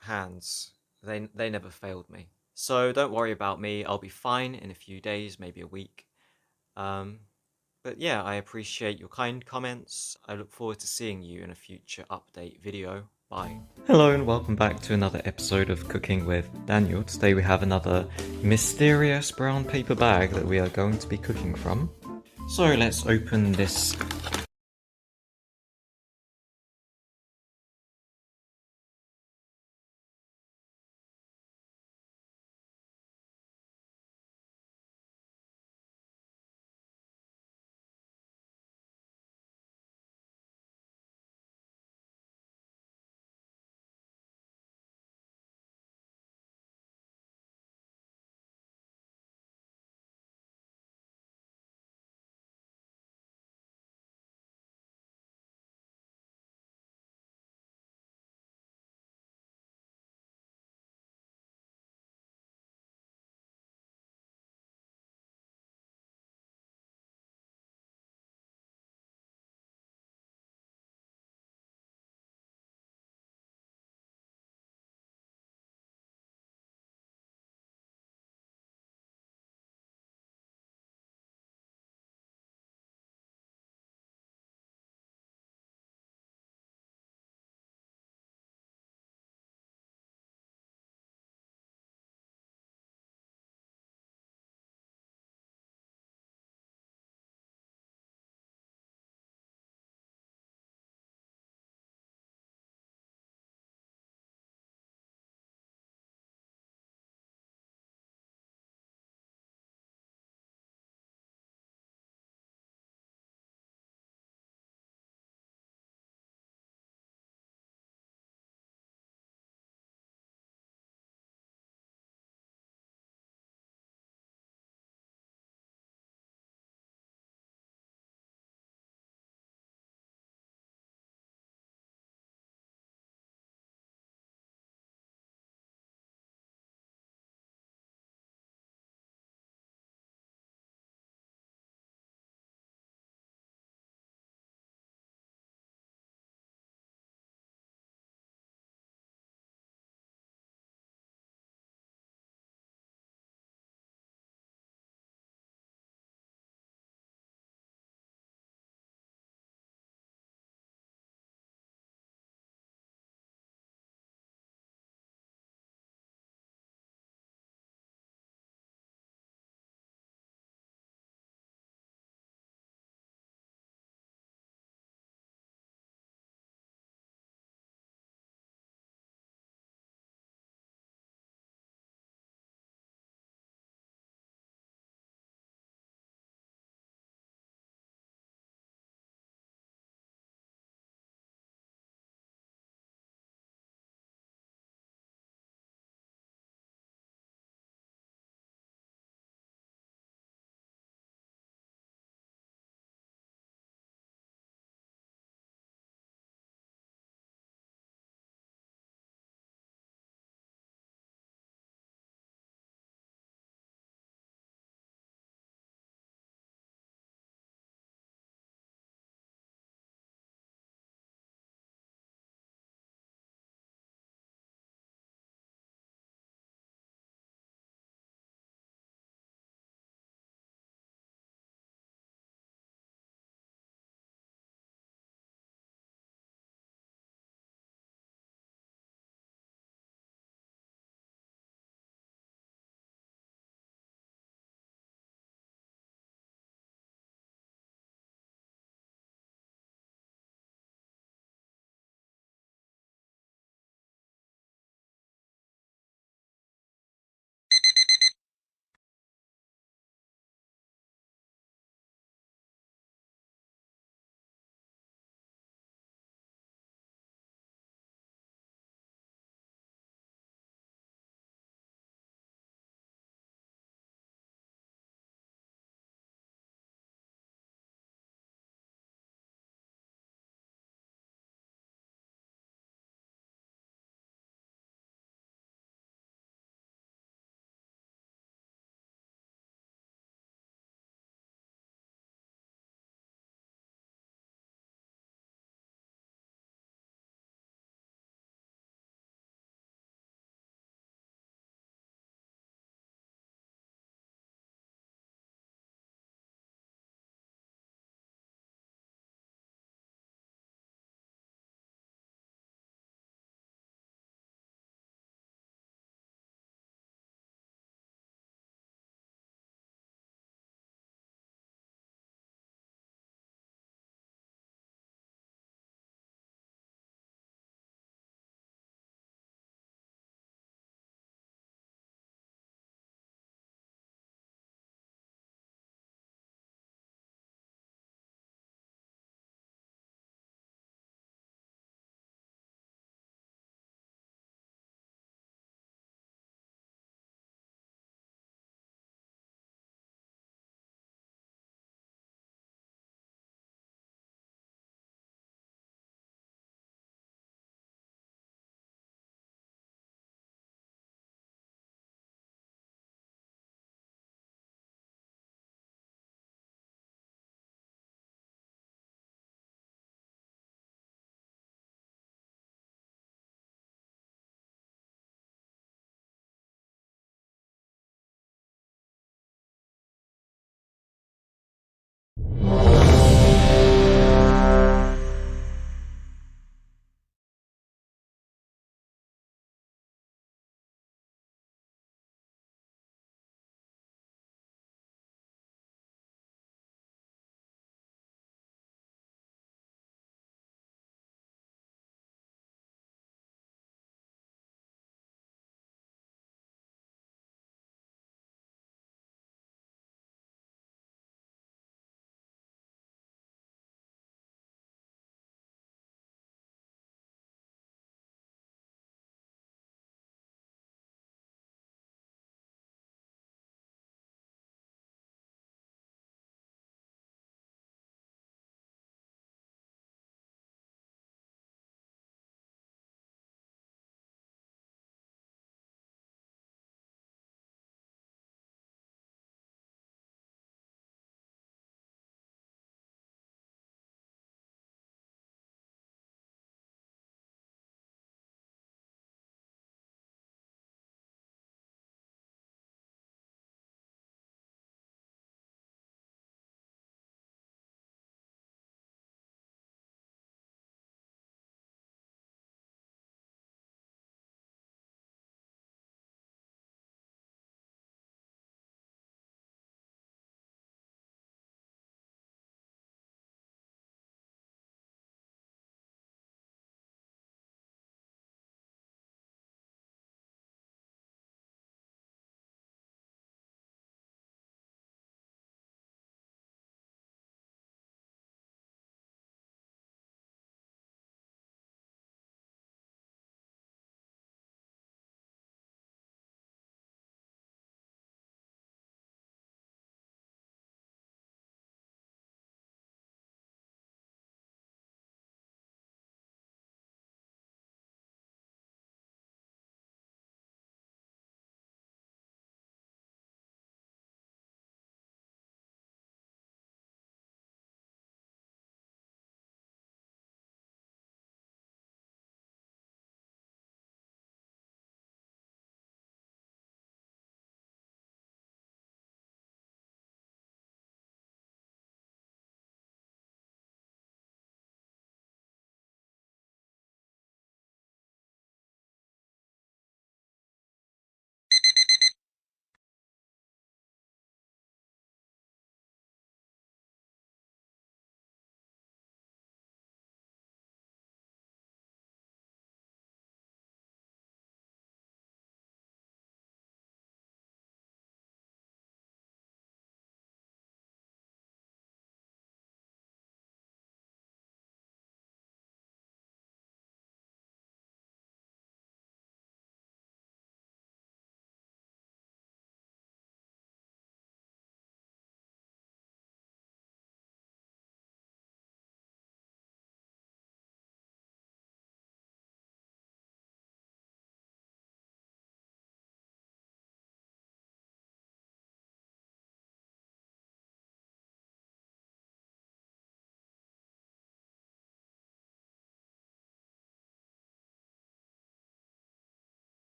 hands. They never failed me. So don't worry about me. I'll be fine in a few days, maybe a week. Um, but yeah, I appreciate your kind comments. I look forward to seeing you in a future update video. Bye. Hello and welcome back to another episode of Cooking with Daniel. Today we have another mysterious brown paper bag that we are going to be cooking from. So let's open this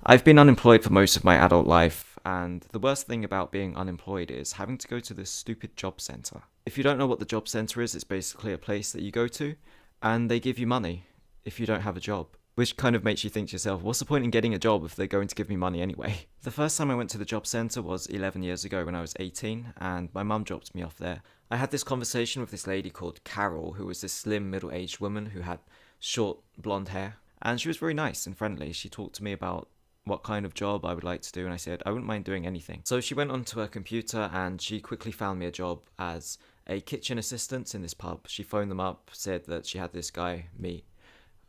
I've been unemployed for most of my adult life, and the worst thing about being unemployed is having to go to this stupid job centre. If you don't know what the job centre is, it's basically a place that you go to, and they give you money if you don't have a job. Which kind of makes you think to yourself, what's the point in getting a job if they're going to give me money anyway? The first time I went to the job centre was 11 years ago when I was 18, and my mum dropped me off there. I had this conversation with this lady called Carol, who was this slim middle-aged woman who had short blonde hair, and she was very nice and friendly. She talked to me about what kind of job I would like to do, and I said I wouldn't mind doing anything. So she went onto her computer and she quickly found me a job as a kitchen assistant in this pub. She phoned them up, said that she had this guy, me,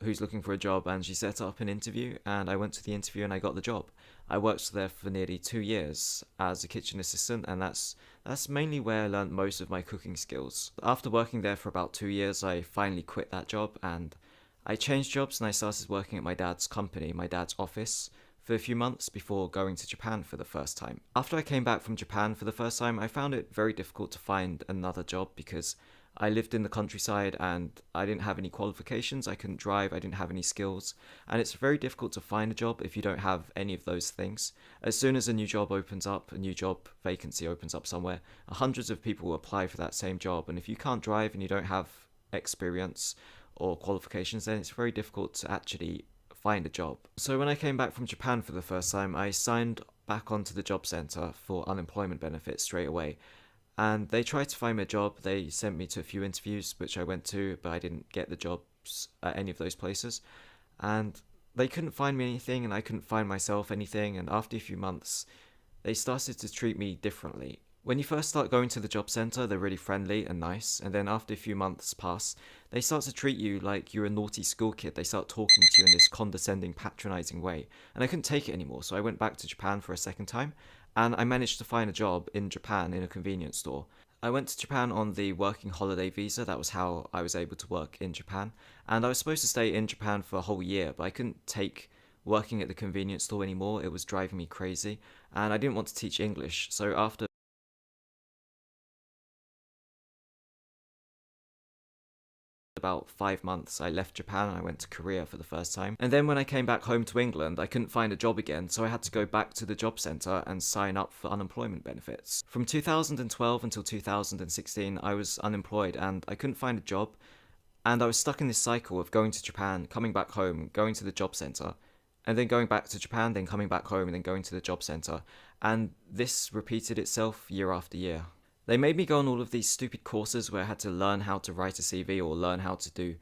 who's looking for a job, and she set up an interview, and I went to the interview and I got the job. I worked there for nearly 2 years as a kitchen assistant, and that's mainly where I learned most of my cooking skills. After working there for about 2 years, I finally quit that job and I changed jobs and I started working at my dad's company, my dad's office, for a few months before going to Japan for the first time. After I came back from Japan for the first time, I found it very difficult to find another job because I lived in the countryside and I didn't have any qualifications, I couldn't drive, I didn't have any skills, and it's very difficult to find a job if you don't have any of those things. As soon as a new job opens up, a new job vacancy opens up somewhere, hundreds of people will apply for that same job, and if you can't drive and you don't have experience or qualifications, then it's very difficult to actually find a job. So when I came back from Japan for the first time, I signed back onto the job centre for unemployment benefits straight away. And they tried to find me a job. They sent me to a few interviews, which I went to, but I didn't get the jobs at any of those places. And they couldn't find me anything, and I couldn't find myself anything. And after a few months, they started to treat me differently. When you first start going to the job centre, they're really friendly and nice, and then after a few months pass, they start to treat you like you're a naughty school kid. They start talking to you in this condescending, patronising way, and I couldn't take it anymore, so I went back to Japan for a second time, and I managed to find a job in Japan in a convenience store. I went to Japan on the working holiday visa. That was how I was able to work in Japan, and I was supposed to stay in Japan for a whole year, but I couldn't take working at the convenience store anymore. It was driving me crazy, and I didn't want to teach English, so after about 5 months, I left Japan and I went to Korea for the first time. And then when I came back home to England, I couldn't find a job again, so I had to go back to the job centre and sign up for unemployment benefits. From 2012 until 2016, I was unemployed and I couldn't find a job, and I was stuck in this cycle of going to Japan, coming back home, going to the job centre, and then going back to Japan, then coming back home, and then going to the job centre. And this repeated itself year after year. They made me go on all of these stupid courses where I had to learn how to write a CV or learn how to do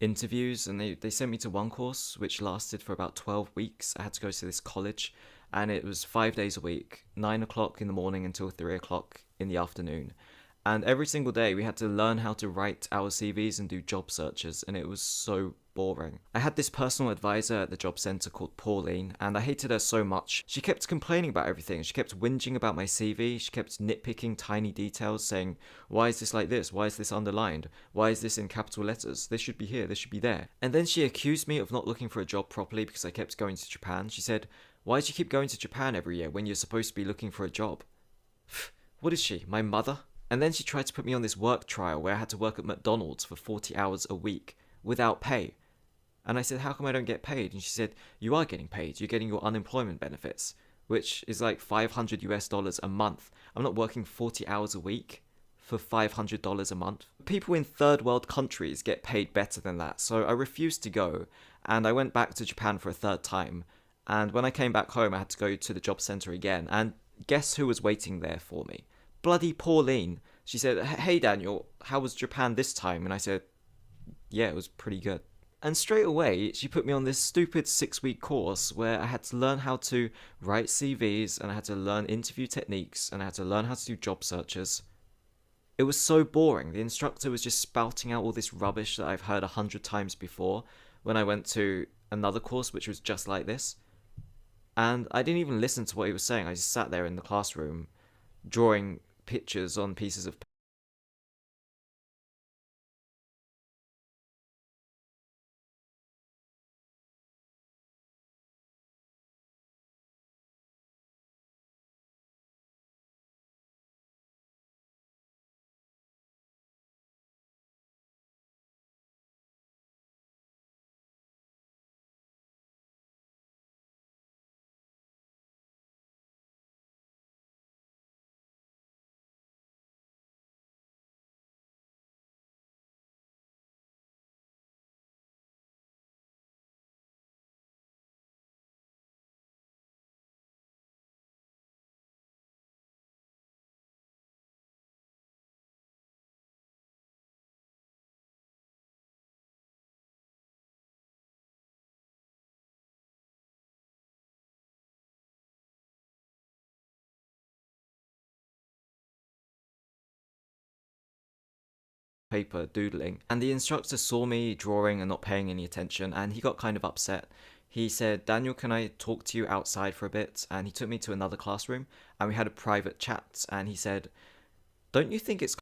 interviews, and they sent me to one course which lasted for about 12 weeks. I had to go to this college, and it was 5 days a week, 9 o'clock in the morning until 3 o'clock in the afternoon. And every single day we had to learn how to write our CVs and do job searches, and it was so boring. I had this personal advisor at the job centre called Pauline, and I hated her so much. She kept complaining about everything. She kept whinging about my CV. She kept nitpicking tiny details, saying, why is this like this? Why is this underlined? Why is this in capital letters? This should be here, this should be there. And then she accused me of not looking for a job properly because I kept going to Japan. She said, why do you keep going to Japan every year when you're supposed to be looking for a job? What is she, my mother? And then she tried to put me on this work trial where I had to work at McDonald's for 40 hours a week without pay. And I said, how come I don't get paid? And she said, you are getting paid. You're getting your unemployment benefits, which is like $500 a month. I'm not working 40 hours a week for $500 a month. People in third world countries get paid better than that. So I refused to go, and I went back to Japan for a third time. And when I came back home, I had to go to the job centre again. And guess who was waiting there for me? Bloody Pauline. She said, hey Daniel, how was Japan this time? And I said, yeah, it was pretty good. And straight away, she put me on this stupid 6-week course where I had to learn how to write CVs, and I had to learn interview techniques, and I had to learn how to do job searches. It was so boring. The instructor was just spouting out all this rubbish that I've heard 100 times before when I went to another course which was just like this. And I didn't even listen to what he was saying. I just sat there in the classroom drawing pictures on pieces of paper doodling, and the instructor saw me drawing and not paying any attention, and he got kind of upset. He said, "Daniel, can I talk to you outside for a bit?" And he took me to another classroom and we had a private chat, and he said, "Don't you think it's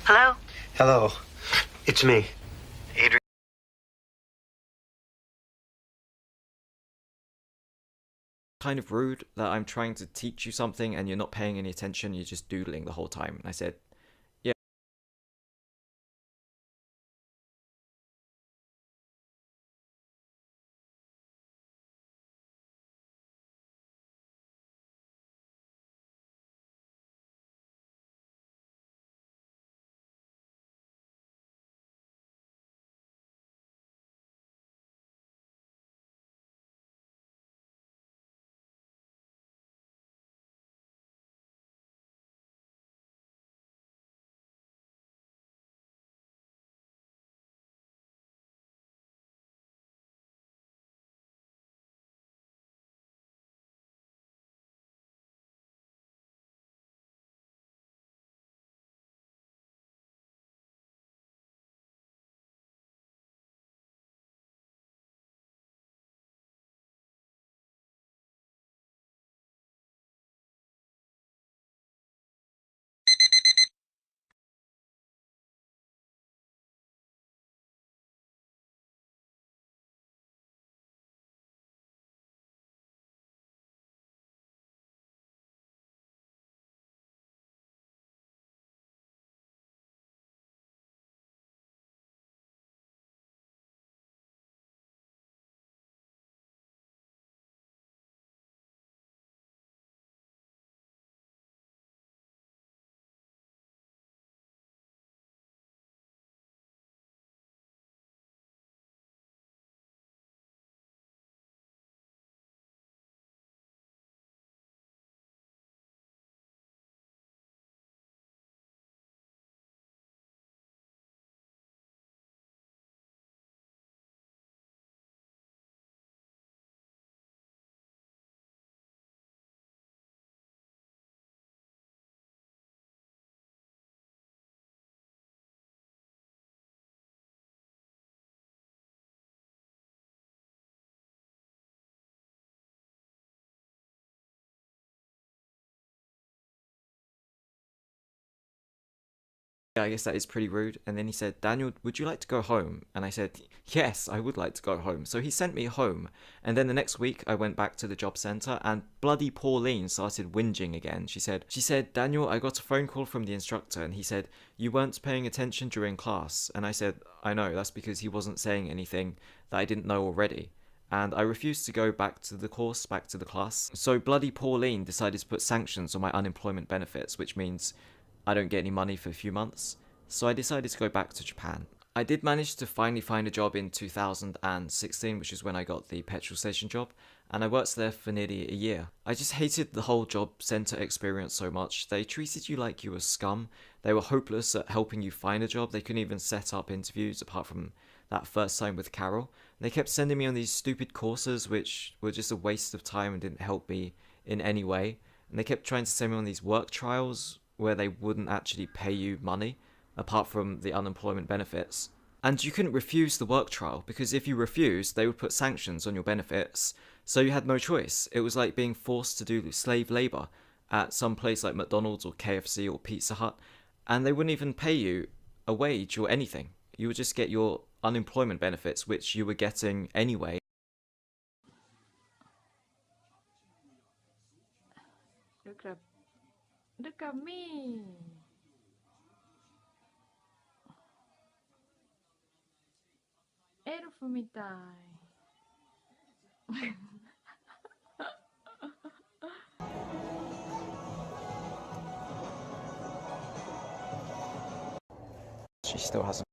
Hello? Hello, it's me. Adrian. kind of rude that I'm trying to teach you something and you're not paying any attention, you're just doodling the whole time?" And I said, Yeah, I guess that is pretty rude. And then he said, Daniel, would you like to go home? And I said, yes, I would like to go home. So he sent me home. And then the next week I went back to the job centre and bloody Pauline started whinging again. She said, Daniel, I got a phone call from the instructor and he said, you weren't paying attention during class. And I said, I know, that's because he wasn't saying anything that I didn't know already. And I refused to go back to the course, back to the class. So bloody Pauline decided to put sanctions on my unemployment benefits, which means I don't get any money for a few months, so I decided to go back to Japan. I did manage to finally find a job in 2016, which is when I got the petrol station job, and I worked there for nearly a year. I just hated the whole job centre experience so much. They treated you like you were scum. They were hopeless at helping you find a job. They couldn't even set up interviews apart from that first time with Carol. They kept sending me on these stupid courses which were just a waste of time and didn't help me in any way. And they kept trying to send me on these work trials where they wouldn't actually pay you money, apart from the unemployment benefits. And you couldn't refuse the work trial, because if you refused, they would put sanctions on your benefits, so you had no choice. It was like being forced to do slave labour at some place like McDonald's or KFC or Pizza Hut, and they wouldn't even pay you a wage or anything. You would just get your unemployment benefits, which you were getting anyway. Look at me. Elf みたい。She still hasn't